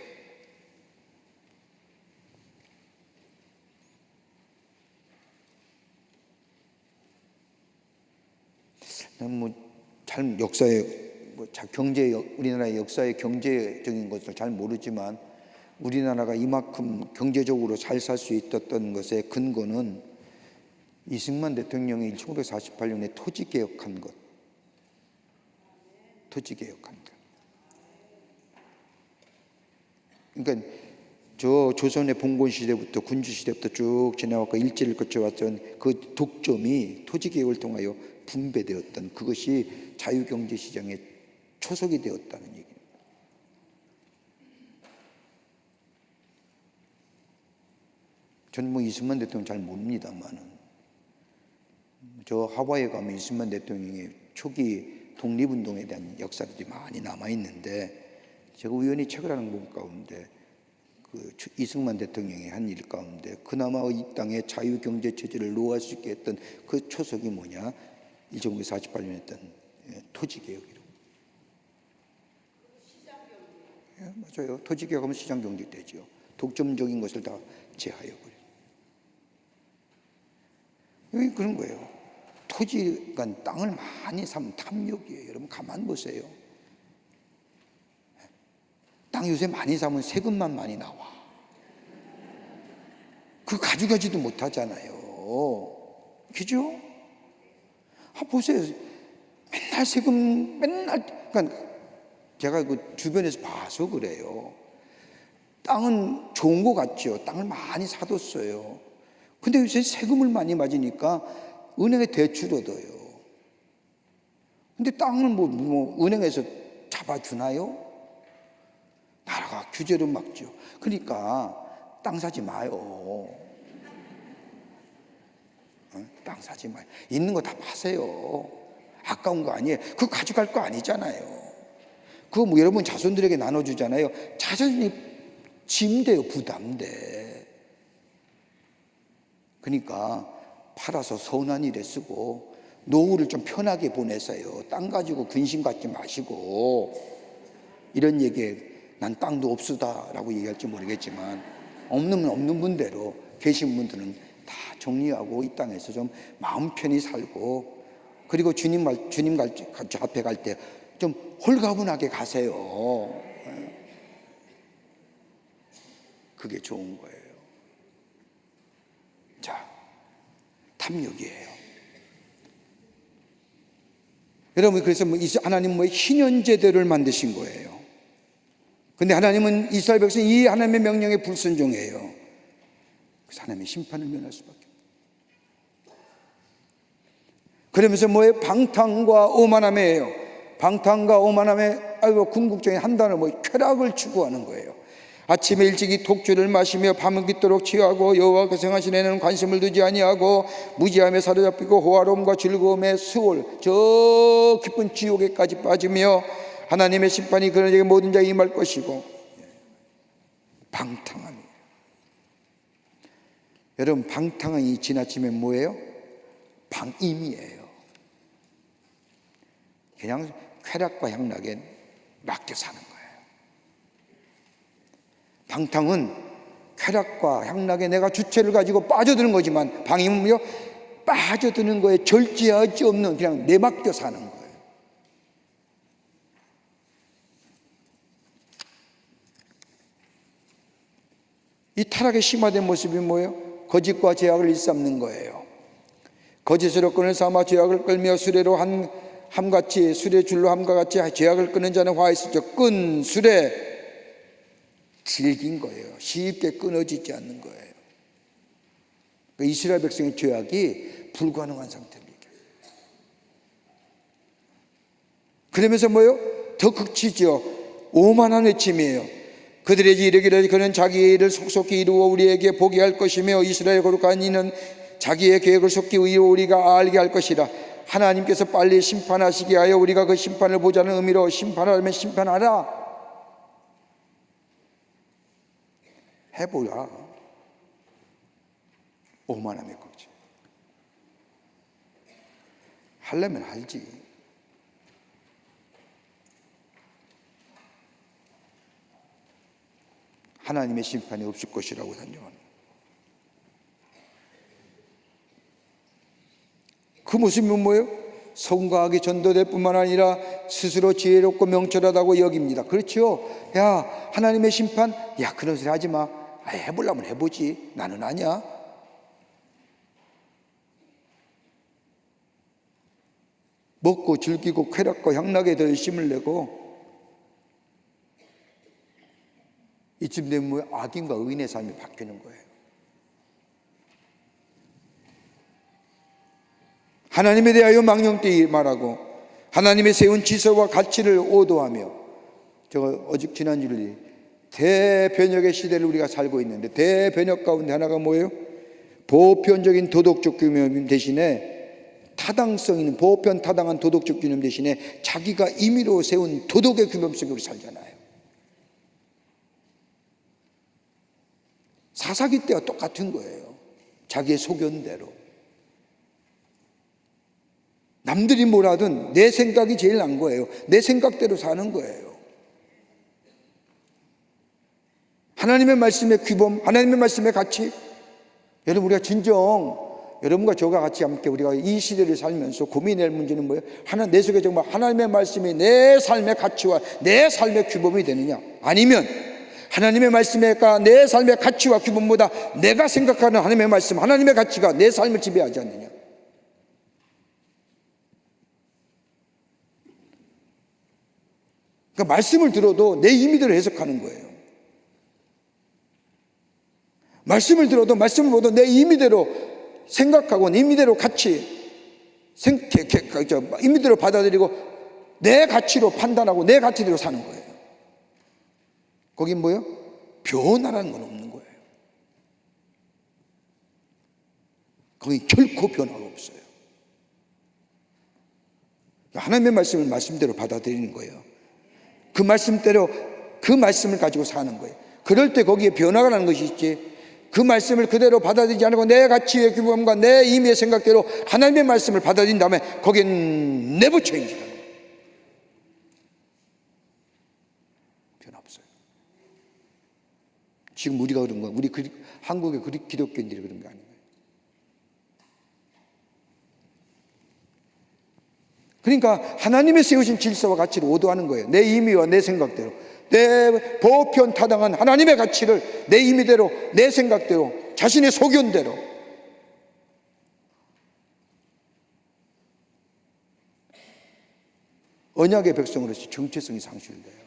잘 경제, 우리나라의 역사의 경제적인 것을 잘 모르지만 우리나라가 이만큼 경제적으로 잘 살 수 있었던 것의 근거는 이승만 대통령이 1948년에 토지개혁한 것. 그러니까 저 조선의 봉건 시대부터 군주 시대부터 쭉 지나왔고 일제를 거쳐왔던 그 독점이 토지개혁을 통하여 분배되었던 그것이 자유경제시장의 초석이 되었다는 얘기입니다. 저는 뭐 이승만 대통령 잘 모릅니다만은 저 하와이에 가면 이승만 대통령의 초기 독립운동에 대한 역사들이 많이 남아있는데 제가 우연히 책을 하나 본 가운데 그 이승만 대통령이 한 일 가운데 그나마 이 땅에 자유경제체제를 놓을 수 있게 했던 그 초석이 뭐냐? 1948년에 했던 토지개혁이라고. 맞아요. 토지개혁하면 시장경제 되죠. 독점적인 것을 다 제하여버려요. 여기 그런 거예요. 토지가 땅을 많이 사면 탐욕이에요. 여러분 가만 보세요. 땅 요새 많이 사면 세금만 많이 나와. 그거 가져가지도 못하잖아요. 그죠? 보세요. 맨날 세금, 그러니까 제가 그 주변에서 봐서 그래요. 땅은 좋은 거 같죠. 땅을 많이 사뒀어요. 근데 요새 세금을 많이 맞으니까 은행에 대출 얻어요. 근데 땅을 뭐 은행에서 잡아주나요? 나라가 규제를 막죠. 그러니까 땅 사지 마요. 땅 사지 마요. 있는 거 다 파세요. 아까운 거 아니에요. 그거 가져갈 거 아니잖아요. 그거 뭐 여러분 자손들에게 나눠주잖아요. 자손이 짐돼요. 부담돼. 그러니까 팔아서 서운한 일에 쓰고 노후를 좀 편하게 보내세요. 땅 가지고 근심 갖지 마시고. 이런 얘기에 난 땅도 없으다라고 얘기할지 모르겠지만 없는 분대로 계신 분들은 다 정리하고 이 땅에서 좀 마음 편히 살고, 그리고 주님 앞에 갈 때 좀 홀가분하게 가세요. 그게 좋은 거예요. 자, 탐욕이에요. 여러분, 그래서 하나님은 희년제대를 만드신 거예요. 근데 하나님은 이스라엘 백성이 이 하나님의 명령에 불순종해요. 그래서 하나님의 심판을 면할 수밖에 없어요. 그러면서 뭐예요? 방탕과 오만함이에요. 방탕과 오만함에 궁극적인 한 단어 쾌락을 추구하는 거예요. 아침에 일찍이 독주를 마시며 밤은 깊도록 취하고 여호와께서 정하신 애는 관심을 두지 아니하고 무지함에 사로잡히고 호화로움과 즐거움의 수월, 저 깊은 지옥에까지 빠지며 하나님의 심판이 그들에게 모든 자에 임할 것이고. 방탕함이에요. 여러분, 방탕함이 지나치면 뭐예요? 방임이에요. 그냥 쾌락과 향락에 맡겨 사는 거예요. 방탕은 쾌락과 향락에 내가 주체를 가지고 빠져드는 거지만, 방임은요, 빠져드는 거에 절제할 수 없는 그냥 내맡겨 사는 거예요. 이 타락의 심화된 모습이 뭐예요? 거짓과 죄악을 일삼는 거예요. 거짓으로 끈을 삼아 죄악을 끌며 수레로 함같이, 수레 줄로 함과 같이 죄악을 끄는 자는 화 있을 적 끈 수레 질긴 거예요. 쉽게 끊어지지 않는 거예요. 그러니까 이스라엘 백성의 죄악이 불가능한 상태입니다. 그러면서 뭐예요? 더 극치죠. 오만한 외침이에요. 그들에게 이르기를 그는 자기의 일을 속속히 이루어 우리에게 보게 할 것이며 이스라엘 거룩한 이는 자기의 계획을 속히 의로 우리가 알게 할 것이라. 하나님께서 빨리 심판하시게 하여 우리가 그 심판을 보자는 의미로 심판하려면 심판하라. 해보라. 오만함의 거지. 하려면 할지. 하나님의 심판이 없을 것이라고 단정합니다. 그 모습은 뭐예요? 성과하게 전도될 뿐만 아니라 스스로 지혜롭고 명철하다고 여깁니다. 그렇죠? 야, 하나님의 심판? 야, 그런 소리 하지 마. 해보려면 해보지. 나는 아니야. 먹고 즐기고 쾌락과 향락에 더 열심을 내고, 이쯤 되면 뭐예요? 악인과 의인의 삶이 바뀌는 거예요. 하나님에 대하여 망령되이 말하고 하나님의 세운 지서와 가치를 오도하며. 제가 지난주에 대변혁의 시대를 우리가 살고 있는데, 대변혁 가운데 하나가 뭐예요? 보편적인 도덕적 규범 대신에 타당성 있는 보편 타당한 도덕적 규범 대신에 자기가 임의로 세운 도덕의 규범 속에 우리 살잖아요. 사사기 때와 똑같은 거예요. 자기의 소견대로. 남들이 뭐라든 내 생각이 제일 난 거예요. 내 생각대로 사는 거예요. 하나님의 말씀의 규범, 하나님의 말씀의 가치. 여러분, 우리가 진정 여러분과 저가 같이 함께 우리가 이 시대를 살면서 고민할 문제는 뭐예요? 내 속에 정말 하나님의 말씀이 내 삶의 가치와 내 삶의 규범이 되느냐, 아니면 하나님의 말씀과 내 삶의 가치와 규범보다 내가 생각하는 하나님의 말씀, 하나님의 가치가 내 삶을 지배하지 않느냐. 그러니까 말씀을 들어도 내 임의대로 해석하는 거예요. 말씀을 들어도 말씀을 보도 내 임의대로 생각하고 내 임의대로 같이 임의대로 받아들이고 내 가치로 판단하고 내 가치대로 사는 거예요. 거긴 뭐예요? 변화라는 건 없는 거예요. 거기 결코 변화가 없어요. 하나님의 말씀을 말씀대로 받아들이는 거예요. 그 말씀대로 그 말씀을 가지고 사는 거예요. 그럴 때 거기에 변화가 나는 것이 있지, 그 말씀을 그대로 받아들이지 않고 내 가치의 규범과 내 임의의 생각대로 하나님의 말씀을 받아들인 다음에 거기엔 never change라는 거예요. 변화 없어요. 지금 우리가 그런 거야. 우리 한국의 기독교인들이 그런 거 아니에요. 그러니까 하나님의 세우신 질서와 가치를 오도하는 거예요. 내 임의와 내 생각대로, 내 보편타당한 하나님의 가치를 내 임의대로, 내 생각대로, 자신의 소견대로. 언약의 백성으로서 정체성이 상실돼요.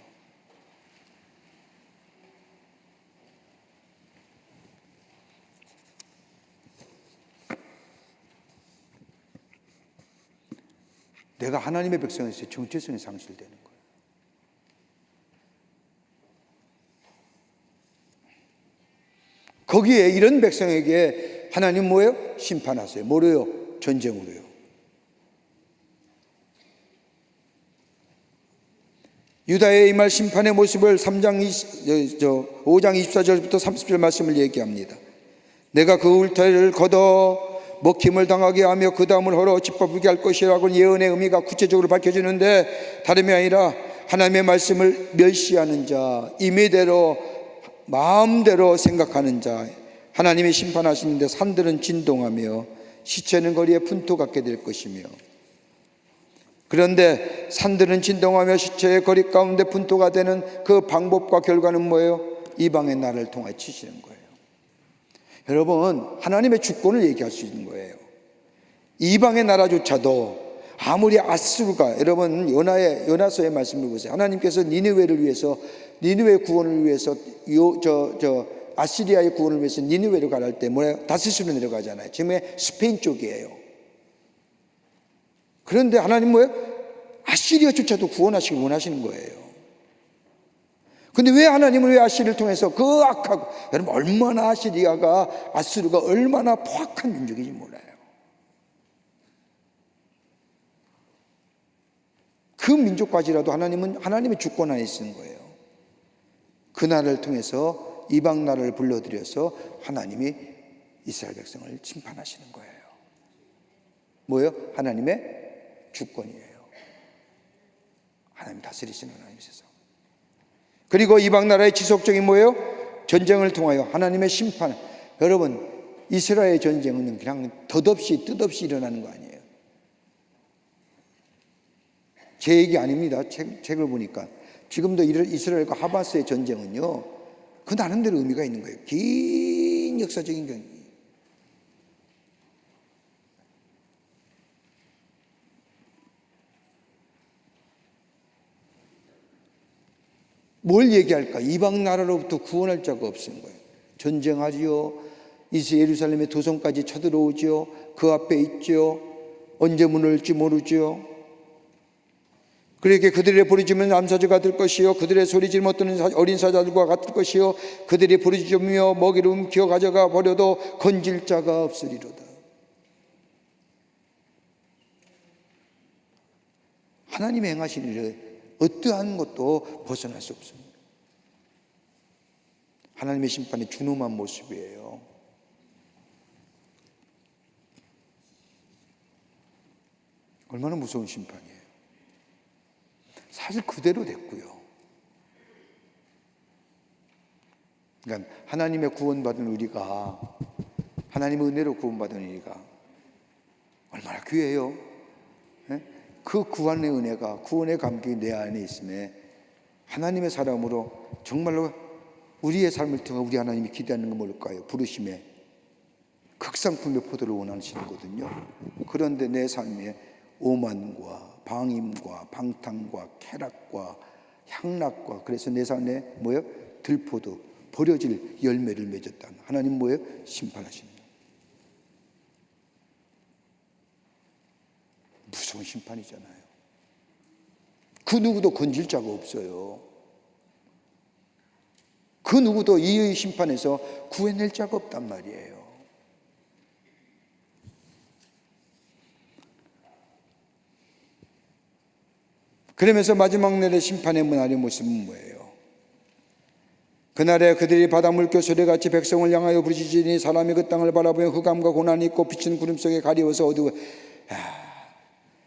내가 하나님의 백성에서 정체성이 상실되는 거예요. 거기에 이런 백성에게 하나님 뭐예요? 심판하세요. 뭐로요? 전쟁으로요. 유다의 이 말 심판의 모습을 5장 24절부터 30절 말씀을 얘기합니다. 내가 그 울타리를 걷어 먹힘을 당하게 하며 그 다음을 헐어 짓밟게 할 것이라고 예언의 의미가 구체적으로 밝혀지는데, 다름이 아니라 하나님의 말씀을 멸시하는 자, 임의대로 마음대로 생각하는 자, 하나님이 심판하시는데 산들은 진동하며 시체는 거리에 분토 같게 될 것이며, 그런데 산들은 진동하며 시체의 거리 가운데 분토가 되는 그 방법과 결과는 뭐예요? 이방의 나라를 통해 치시는 거예요. 여러분, 하나님의 주권을 얘기할 수 있는 거예요. 이방의 나라조차도 아무리 아수르가, 여러분 요나서의 말씀을 보세요. 하나님께서 니느웨를 위해서, 니느웨 구원을 위해서 아시리아의 구원을 위해서 니느웨로 가랄 때 뭐예요? 다시스로 내려가잖아요. 지금의 스페인 쪽이에요. 그런데 하나님 뭐예요? 아시리아조차도 구원하시길 원하시는 거예요. 근데 왜 하나님은 왜 아시리를 통해서 그 악하고, 여러분 얼마나 아시리아가, 아수르가 얼마나 포악한 민족인지 몰라요. 그 민족까지라도 하나님은 하나님의 주권 안에 있는 거예요. 그 나라를 통해서 이방 나라를 불러들여서 하나님이 이스라엘 백성을 심판하시는 거예요. 뭐예요? 하나님의 주권이에요. 하나님 다스리시는 하나님이셔서. 그리고 이방 나라의 지속적인 뭐예요? 전쟁을 통하여 하나님의 심판. 여러분, 이스라엘 전쟁은 그냥 뜻없이 일어나는 거 아니에요. 제 얘기 아닙니다. 책을 보니까 지금도 이스라엘과 하마스의 전쟁은요, 그 나름대로 의미가 있는 거예요. 긴 역사적인 경기. 뭘 얘기할까? 이방 나라로부터 구원할 자가 없는 거예요. 전쟁하지요. 예루살렘의 도성까지 쳐들어오지요. 그 앞에 있지요. 언제 문을 열지 모르지요. 그렇게 그들의 부르짖으면 암사자가 될 것이요, 그들의 소리질 못 듣는 어린 사자들과 같을 것이요, 그들이 부르짖으며 먹이를 움켜 가져가 버려도 건질 자가 없으리로다. 하나님의 행하신 일을 어떠한 것도 벗어날 수 없습니다. 하나님의 심판이 준엄한 모습이에요. 얼마나 무서운 심판이에요. 사실 그대로 됐고요. 그러니까 하나님의 구원받은 우리가, 하나님의 은혜로 구원받은 우리가 얼마나 귀해요. 그 구원의 은혜가, 구원의 감격이 내 안에 있음에 하나님의 사람으로 정말로 우리의 삶을 통해 우리 하나님이 기대하는 건 뭘까요? 부르심에 극상품의 포도를 원하시거든요. 그런데 내 삶에 오만과 방임과 방탕과 쾌락과 향락과, 그래서 내 삶에 뭐예요? 들포도 버려질 열매를 맺었다. 하나님 뭐예요? 심판하시는 거예요. 무서운 심판이잖아요. 그 누구도 건질 자가 없어요. 그 누구도 이 심판에서 구해낼 자가 없단 말이에요. 그러면서 마지막 날의 심판의 문화의 모습은 뭐예요? 그날에 그들이 바다 물결 소리같이 백성을 향하여 부르짖으니 사람이 그 땅을 바라보며 흑암과 고난이 있고 빛은 구름 속에 가리워서 어두워.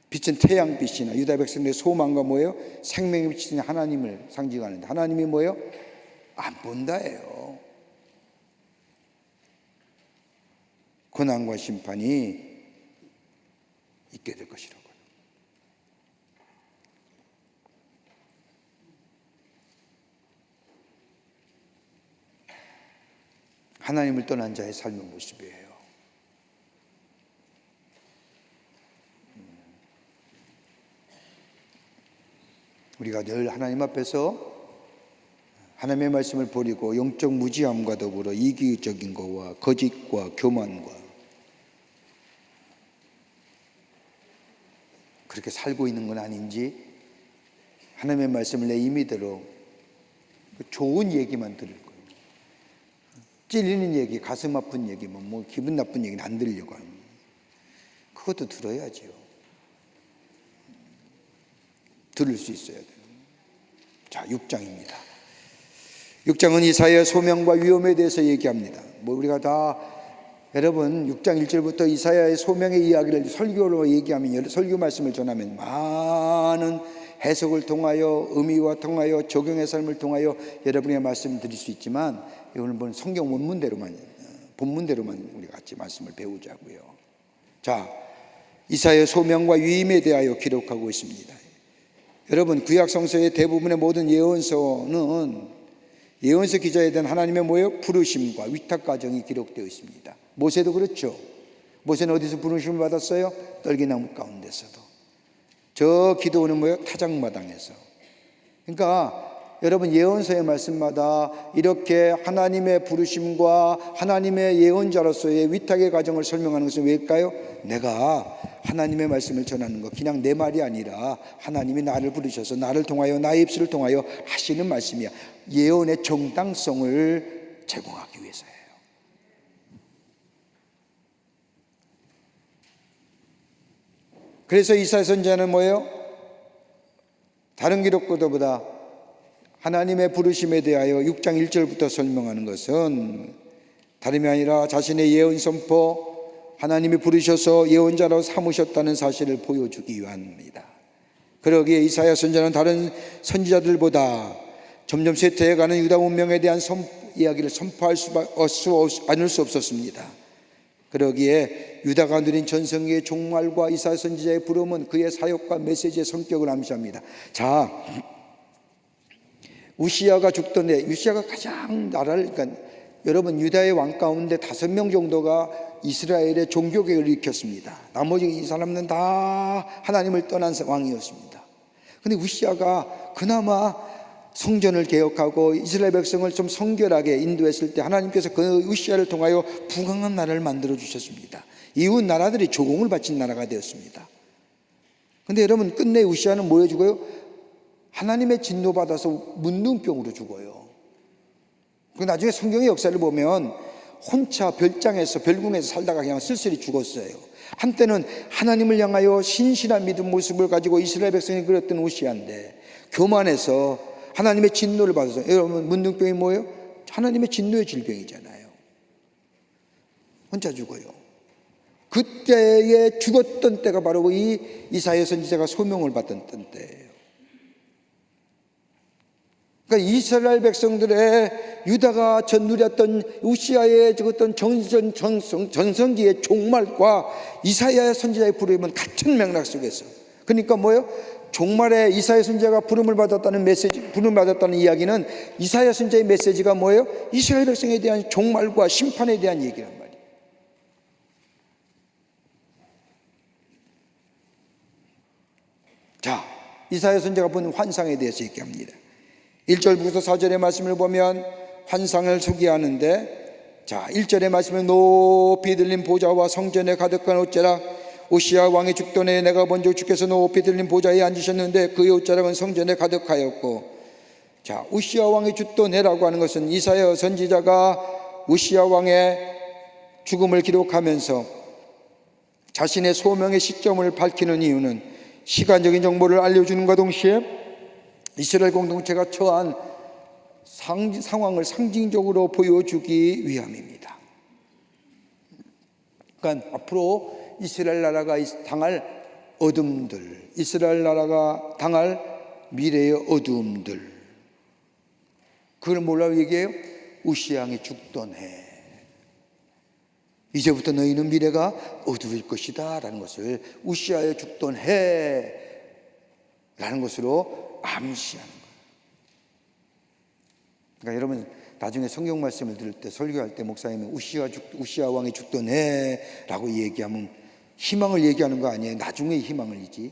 빛은 태양빛이나 유다 백성들의 소망과 뭐예요? 생명의 빛인 하나님을 상징하는데 하나님이 뭐예요? 안 본다예요. 고난과 심판이 있게 될 것이라고요. 하나님을 떠난 자의 삶의 모습이에요. 우리가 늘 하나님 앞에서 하나님의 말씀을 버리고 영적 무지함과 더불어 이기적인 것과 거짓과 교만과 그렇게 살고 있는 건 아닌지 하나님의 말씀을 내 임의대로 좋은 얘기만 들을 거예요. 찔리는 얘기, 가슴 아픈 얘기, 뭐 기분 나쁜 얘기는 안 들으려고 합니다. 그것도 들어야지요. 들을 수 있어야 돼요. 자, 6장입니다. 6장은 이사야의 소명과 위험에 대해서 얘기합니다. 우리가 다 여러분 6장 1절부터 이사야의 소명의 이야기를 설교로 얘기하면 설교 말씀을 전하면 많은 해석을 통하여 의미와 통하여 적용의 삶을 통하여 여러분의 말씀을 드릴 수 있지만 오늘 성경 본문대로만 우리가 같이 말씀을 배우자고요. 자, 이사야의 소명과 위임에 대하여 기록하고 있습니다. 여러분 구약 성서의 대부분의 모든 예언서는 예언서 기자에 대한 하나님의 부르심과 위탁 과정이 기록되어 있습니다. 모세도 그렇죠. 모세는 어디서 부르심을 받았어요? 떨기나무 가운데서도. 저 기도는 타작마당에서. 그러니까 여러분 예언서의 말씀마다 이렇게 하나님의 부르심과 하나님의 예언자로서의 위탁의 과정을 설명하는 것은 왜일까요? 내가 하나님의 말씀을 전하는 것 그냥 내 말이 아니라 하나님이 나를 부르셔서 나를 통하여 나의 입술을 통하여 하시는 말씀이야. 예언의 정당성을 제공하기 위해서예요. 그래서 이사야 선지자는 다른 기록보다 하나님의 부르심에 대하여 6장 1절부터 설명하는 것은 다름이 아니라 자신의 예언 선포, 하나님이 부르셔서 예언자로 삼으셨다는 사실을 보여주기 위함입니다. 그러기에 이사야 선지자는 다른 선지자들보다 점점 쇠퇴해가는 유다 문명에 대한 이야기를 선포할 않을 수 없었습니다. 그러기에 유다가 누린 전성기의 종말과 이사야 선지자의 부름은 그의 사역과 메시지의 성격을 암시합니다. 자, 우시야가 죽던 해, 우시야가 가장 여러분 유다의 왕 가운데 5명 정도가 이스라엘의 종교개혁을 일으켰습니다. 나머지 이 사람은 다 하나님을 떠난 왕이었습니다. 그런데 우시야가 그나마 성전을 개혁하고 이스라엘 백성을 좀 성결하게 인도했을 때 하나님께서 그 우시야를 통하여 부강한 나라를 만들어 주셨습니다. 이웃 나라들이 조공을 바친 나라가 되었습니다. 그런데 여러분 끝내 우시야는 뭐해 죽어요? 하나님의 진노 받아서 문둥병으로 죽어요. 나중에 성경의 역사를 보면 혼자 별궁에서 살다가 그냥 쓸쓸히 죽었어요. 한때는 하나님을 향하여 신실한 믿음 모습을 가지고 이스라엘 백성이 그렸던 우시야인데 교만해서 하나님의 진노를 받아서, 여러분 문둥병이 뭐예요? 하나님의 진노의 질병이잖아요. 혼자 죽어요. 그때에 죽었던 때가 바로 이 이사야 선지자가 소명을 받았던 때예요. 그러니까 이스라엘 백성들의 유다가 누렸던 우시야의 어떤 전성기의 종말과 이사야 선지자의 부름은 같은 맥락 속에서. 그러니까 종말에 이사야 선지자가 부름을 받았다는 이야기는 이사야 선지자의 메시지가 이스라엘 백성에 대한 종말과 심판에 대한 얘기란 말이에요. 자, 이사야 선지자가 본 환상에 대해서 얘기합니다. 1절부터 4절의 말씀을 보면 환상을 소개하는데, 자 1절의 말씀은 높이 들린 보좌와 성전에 가득한 옷자락, 우시야 왕이 죽던 해에 내가 본즉 주께서 높이 들린 보좌에 앉으셨는데 그의 옷자락은 성전에 가득하였고. 자, 우시야 왕이 죽던 해라고 하는 것은 이사야 선지자가 우시야 왕의 죽음을 기록하면서 자신의 소명의 시점을 밝히는 이유는 시간적인 정보를 알려주는과 동시에 이스라엘 공동체가 처한 상황을 상징적으로 보여주기 위함입니다. 그러니까 앞으로 이스라엘 나라가 당할 어둠들, 이스라엘 나라가 당할 미래의 어두움들, 그걸 뭐라고 얘기해요? 우시아 왕이 죽던 해, 이제부터 너희는 미래가 어두울 것이다 라는 것을, 우시아의 죽던 해 라는 것으로 암시하는 거예요. 그러니까 여러분, 나중에 성경 말씀을 들을 때, 설교할 때 목사님이 우시아 왕이 죽던 해라고 얘기하면 희망을 얘기하는 거 아니에요. 나중의 희망을이지.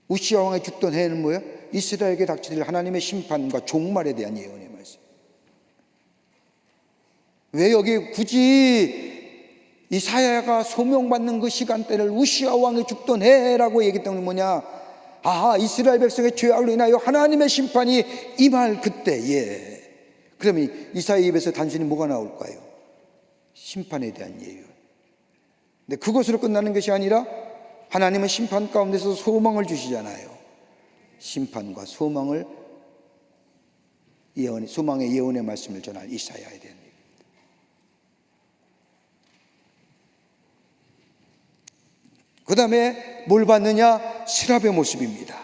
우시아 왕이 죽던 해는 뭐예요? 이스라엘에게 닥칠 하나님의 심판과 종말에 대한 예언의 말씀. 왜 여기 굳이 이사야가 소명받는 그 시간대를 우시아 왕이 죽던 해라고 얘기 때문에 뭐냐? 아, 이스라엘 백성의 죄악으로 인하여 하나님의 심판이 임할 그때에. 그러면 이사야 입에서 단순히 뭐가 나올까요? 심판에 대한 예언. 근데 그것으로 끝나는 것이 아니라 하나님은 심판 가운데서 소망을 주시잖아요. 심판과 소망을 소망의 예언의 말씀을 전할 이사야에 대한 얘기입니다. 그 다음에 뭘 봤느냐? 스랍의 모습입니다.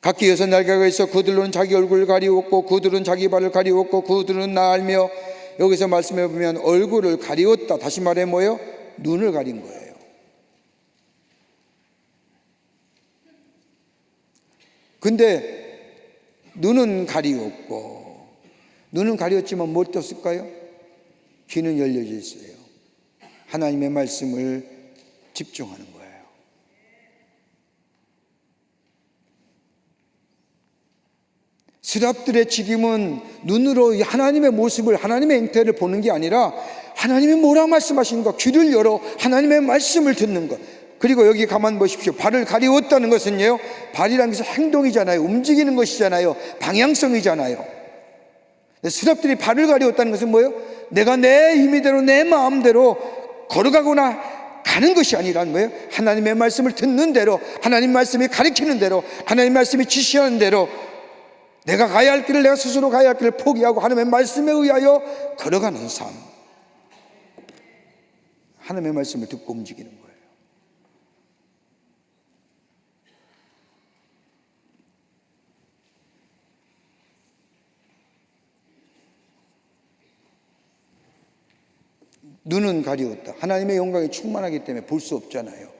각기 6날개가 있어 그들은 자기 얼굴을 가리웠고 그들은 자기 발을 가리웠고 그들은 나알며, 여기서 말씀해 보면 얼굴을 가리웠다, 다시 말해 뭐예요? 눈을 가린 거예요. 근데 눈은 가리웠고, 눈은 가리웠지만 뭘 떴을까요? 귀는 열려져 있어요. 하나님의 말씀을 집중하는 거예요. 스랍들의 직임은 눈으로 하나님의 모습을, 하나님의 행태를 보는 게 아니라 하나님이 뭐라 말씀하시는가 귀를 열어 하나님의 말씀을 듣는 것. 그리고 여기 가만 보십시오. 발을 가리웠다는 것은요, 발이라는 것은 행동이잖아요. 움직이는 것이잖아요. 방향성이잖아요. 스랍들이 발을 가리웠다는 것은 뭐예요? 내가 내 힘이대로 내 마음대로 걸어가거나 가는 것이 아니란 뭐예요? 하나님의 말씀을 듣는 대로, 하나님 말씀이 가르치는 대로, 하나님 말씀이 지시하는 대로 내가 가야 할 길을, 내가 스스로 가야 할 길을 포기하고 하나님의 말씀에 의하여 걸어가는 삶. 하나님의 말씀을 듣고 움직이는 거예요. 눈은 가리웠다. 하나님의 영광이 충만하기 때문에 볼 수 없잖아요.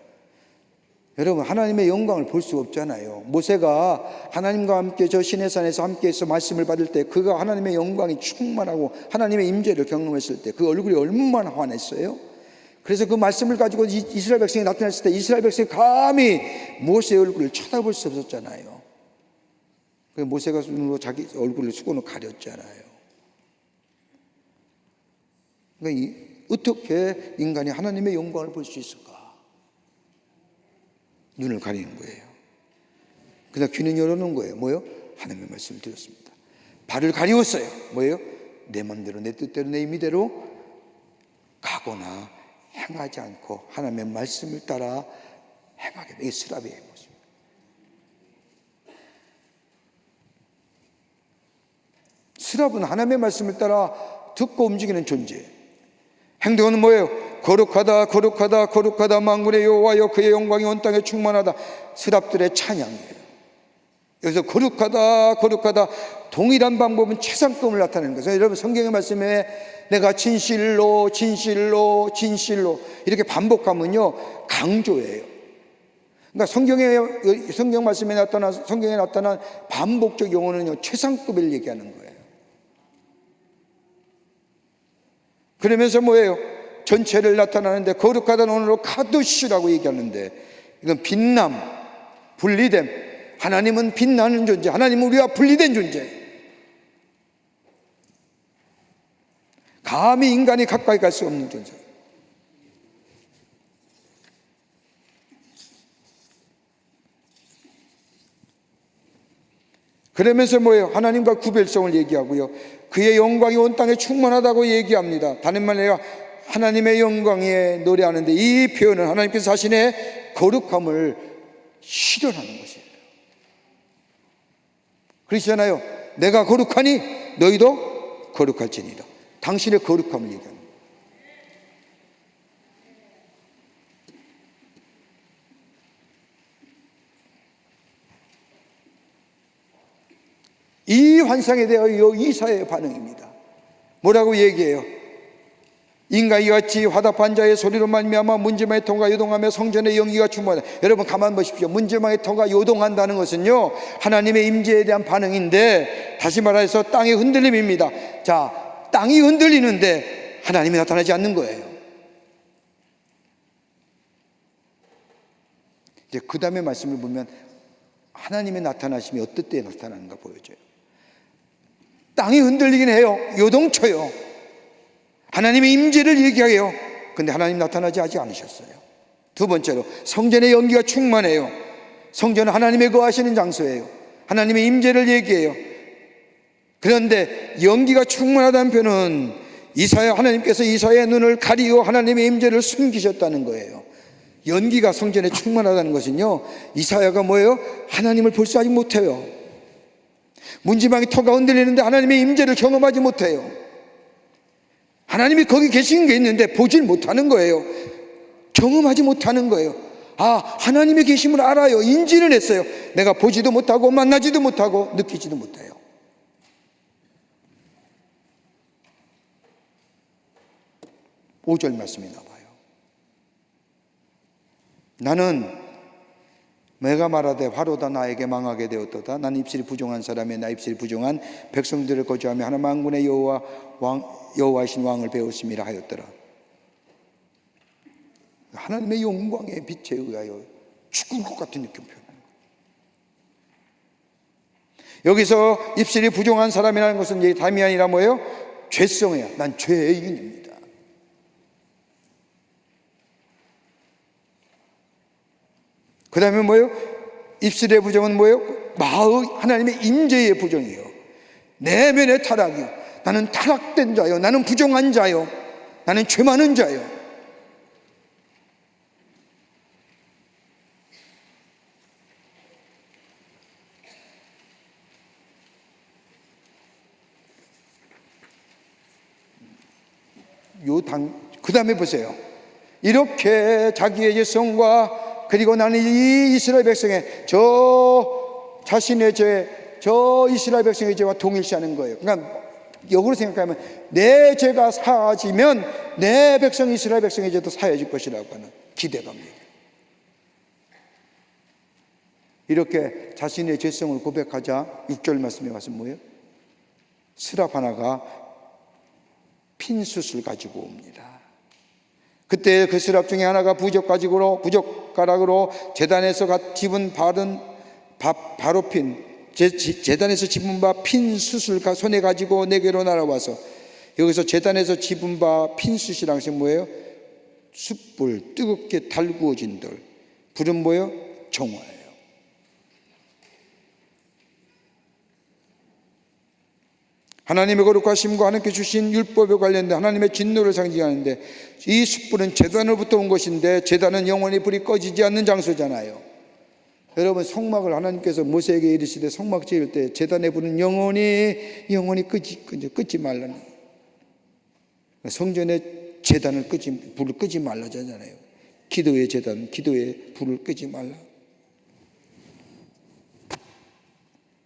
여러분, 하나님의 영광을 볼 수 없잖아요. 모세가 하나님과 함께 저 시내산에서 함께해서 말씀을 받을 때, 그가 하나님의 영광이 충만하고 하나님의 임재를 경험했을 때 그 얼굴이 얼마나 환했어요. 그래서 그 말씀을 가지고 이스라엘 백성이 나타났을 때 이스라엘 백성이 감히 모세의 얼굴을 쳐다볼 수 없었잖아요. 그래서 모세가 눈으로 자기 얼굴을 수건으로 가렸잖아요. 그러니까 어떻게 인간이 하나님의 영광을 볼 수 있을까? 눈을 가리는 거예요. 그다음 귀는 열어놓은 거예요. 뭐예요? 하나님의 말씀을 들었습니다. 발을 가리웠어요. 뭐예요? 내 마음대로, 내 뜻대로, 내 임의대로 가거나 행하지 않고 하나님의 말씀을 따라 행하게 돼. 이게 스랍의 모습. 스랍은 하나님의 말씀을 따라 듣고 움직이는 존재. 행동은 뭐예요? 거룩하다, 거룩하다, 거룩하다, 만군의 여호와여, 그의 영광이 온 땅에 충만하다. 스랍들의 찬양이에요. 여기서 거룩하다, 거룩하다, 동일한 방법은 최상급을 나타내는 거죠. 여러분, 성경의 말씀에 내가 진실로, 진실로, 진실로 이렇게 반복하면요, 강조예요. 그러니까 성경 말씀에 성경에 나타난 반복적 용어는요, 최상급을 얘기하는 거예요. 그러면서 뭐예요? 전체를 나타나는데, 거룩하다는 언어로 카두시라고 얘기하는데, 이건 빛남, 분리됨. 하나님은 빛나는 존재, 하나님은 우리와 분리된 존재. 감히 인간이 가까이 갈 수 없는 존재. 그러면서 뭐예요? 하나님과 구별성을 얘기하고요, 그의 영광이 온 땅에 충만하다고 얘기합니다. 다른 말로 하나님의 영광에 노래하는데, 이 표현은 하나님께서 자신의 거룩함을 실현하는 것이에요. 그러시잖아요. 내가 거룩하니 너희도 거룩할지니라. 당신의 거룩함을 얘기합니다. 이 환상에 대하여 이사야의 반응입니다. 뭐라고 얘기해요? 인과 이같이 화답한 자의 소리로 말미암아 문지방의 터가 요동하며 성전의 연기가 충만하다. 여러분 가만 보십시오. 문지방의 터가 요동한다는 것은요, 하나님의 임재에 대한 반응인데, 다시 말해서 땅의 흔들림입니다. 자, 땅이 흔들리는데 하나님이 나타나지 않는 거예요. 이제 그 다음에 말씀을 보면 하나님의 나타나심이 어떨 때 나타나는가 보여줘요. 땅이 흔들리긴 해요. 요동쳐요. 하나님의 임재를 얘기해요. 근데 하나님 나타나지 아직 않으셨어요. 두 번째로 성전의 연기가 충만해요. 성전은 하나님의 거하시는 장소예요. 하나님의 임재를 얘기해요. 그런데 연기가 충만하다는 표현은 하나님께서 이사야의 눈을 가리고 하나님의 임재를 숨기셨다는 거예요. 연기가 성전에 충만하다는 것은요, 이사야가 뭐예요? 하나님을 볼 수 아직 못해요. 문지방의 터가 흔들리는데 하나님의 임재를 경험하지 못해요. 하나님이 거기 계신 게 있는데 보질 못하는 거예요. 경험하지 못하는 거예요. 아, 하나님의 계심을 알아요. 인지는 했어요. 내가 보지도 못하고 만나지도 못하고 느끼지도 못해요. 오절 말씀이 나와요. 나는 내가 말하되 화로다 나에게 망하게 되었도다. 난 입술이 부정한 사람의 나 입술이 부정한 백성들을 거주하며 하나님 만군의 여호와이신 왕을 배웠음이라 하였더라. 하나님의 영광의 빛에 의하여 죽을 것 같은 느낌 표현하는 거예요. 여기서 입술이 부정한 사람이라는 것은 이제 담이 아니라 뭐예요? 죄성이야. 난 죄인입니다. 그 다음에 뭐예요? 입술의 부정은 뭐예요? 하나님의 임재의 부정이에요. 내면의 타락이요. 나는 타락된 자요. 나는 부정한 자요. 나는 죄 많은 자요. 그 다음에 보세요. 이렇게 자기의 죄성과 그리고 나는 이 이스라엘 백성의 자신의 죄, 이스라엘 백성의 죄와 동일시하는 거예요. 그러니까 역으로 생각하면 내 죄가 사하지면 내 백성 이스라엘 백성의 죄도 사해질 것이라고 하는 기대감이에요. 이렇게 자신의 죄성을 고백하자 6절 말씀에 와서 뭐예요? 스랍 하나가 핀 숯을 가지고 옵니다. 그때 그 스랍 중에 하나가 부젓가락으로 제단에서 집은 제단에서 집은 바 핀 숯을 손에 가지고 내게로 날아와서, 여기서 제단에서 집은 바 핀 숯이란 것이 뭐예요? 숯불, 뜨겁게 달구어진 돌. 불은 뭐예요? 정화예요. 하나님의 거룩하심과 하나님께 주신 율법에 관련된 하나님의 진노를 상징하는데, 이 숯불은 제단으로부터 온 것인데 제단은 영원히 불이 꺼지지 않는 장소잖아요. 여러분, 성막을 하나님께서 모세에게 이르시되 성막 지을 때 제단의 불은 영원히 끄지 말라는, 성전의 제단을 불을 끄지 말라잖아요. 기도의 제단, 기도의 불을 끄지 말라.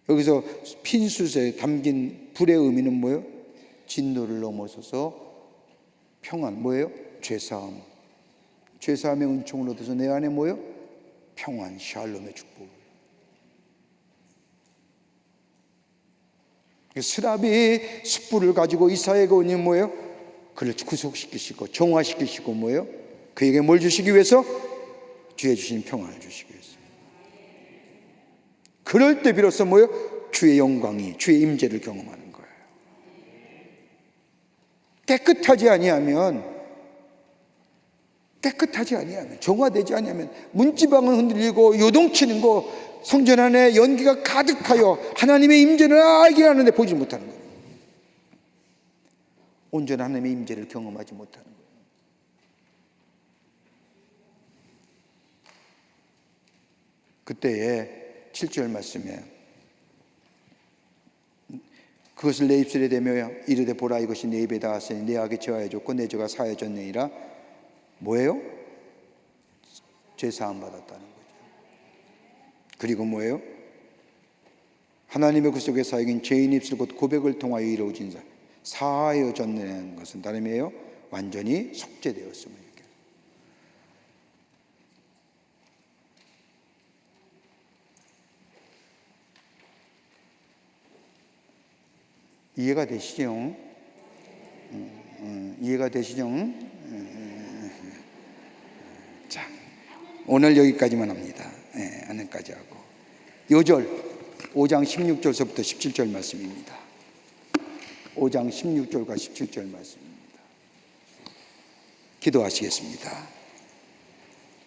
여기서 핀숯에 담긴 불의 의미는 뭐예요? 진노를 넘어서서 평안, 뭐예요? 죄사함. 죄사함의 은총을 얻어서 내 안에 뭐예요? 평안, 샬롬의 축복. 스랍이 숯불을 가지고 이사야에게 오니 뭐예요? 그를 구속시키시고 정화시키시고 뭐예요? 그에게 뭘 주시기 위해서? 주의 주신 평안을 주시기 위해서. 그럴 때 비로소 뭐예요? 주의 영광이, 주의 임재를 경험하는 거예요. 깨끗하지 아니하면, 정화되지 아니하면 문지방은 흔들리고 요동치는 거, 성전 안에 연기가 가득하여 하나님의 임재를 알게 하는데 보지 못하는 거예요. 온전한 하나님의 임재를 경험하지 못하는 거예요. 그때에 7절 말씀에 그것을 내 입술에 대며 이르되 보라 이것이 내 입에 닿았으니 내 악이 제하여졌고 내 죄가 사하여졌느니라. 뭐예요? 죄 사함 받았다는 거죠. 그리고 뭐예요? 하나님의 그 속에 사역인 죄인 입술 곧 고백을 통하여 이루어진 사하여졌는 것은 다름이에요. 완전히 속죄되었음을 얘기해요. 이해가 되시죠? 이해가 되시죠? 자, 오늘 여기까지만 합니다. 오늘까지 하고 요절 5장 16절서부터 17절 말씀입니다. 5장 16절과 17절 말씀입니다. 기도하시겠습니다.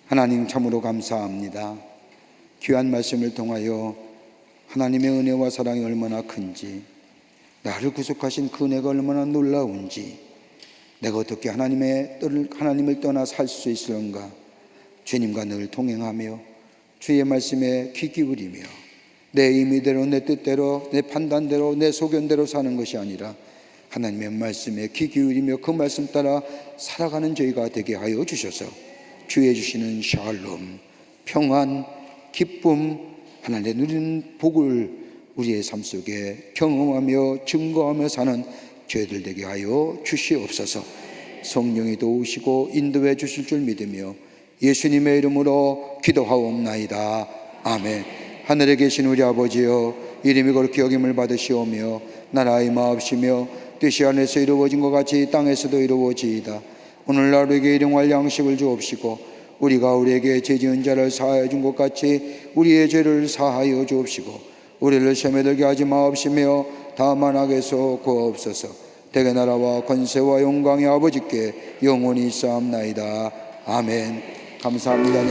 하나님 참으로 감사합니다. 귀한 말씀을 통하여 하나님의 은혜와 사랑이 얼마나 큰지, 나를 구속하신 그 은혜가 얼마나 놀라운지, 내가 어떻게 하나님을 떠나 살 수 있을런가. 주님과 늘 동행하며 주의 말씀에 귀 기울이며 내 임의대로 내 뜻대로 내 판단대로 내 소견대로 사는 것이 아니라 하나님의 말씀에 귀 기울이며 그 말씀 따라 살아가는 저희가 되게 하여 주셔서 주의 주시는 샬롬, 평안, 기쁨, 하나님의 누리는 복을 우리의 삶 속에 경험하며 증거하며 사는 저희들 되게 하여 주시옵소서. 성령이 도우시고 인도해 주실 줄 믿으며 예수님의 이름으로 기도하옵나이다. 아멘. 하늘에 계신 우리 아버지여, 이름이 거룩히 여김을 받으시오며 나라의 마옵시며 뜻이 하늘에서 이루어진 것 같이 땅에서도 이루어지이다. 오늘날 우리에게 일용할 양식을 주옵시고 우리가 우리에게 죄 지은 자를 사하여 준 것 같이 우리의 죄를 사하여 주옵시고 우리를 시험에 들게 하지 마옵시며 다만 악에서 구하옵소서. 대개 나라와 권세와 영광의 아버지께 영원히 있사옵나이다. 아멘. 감사합니다.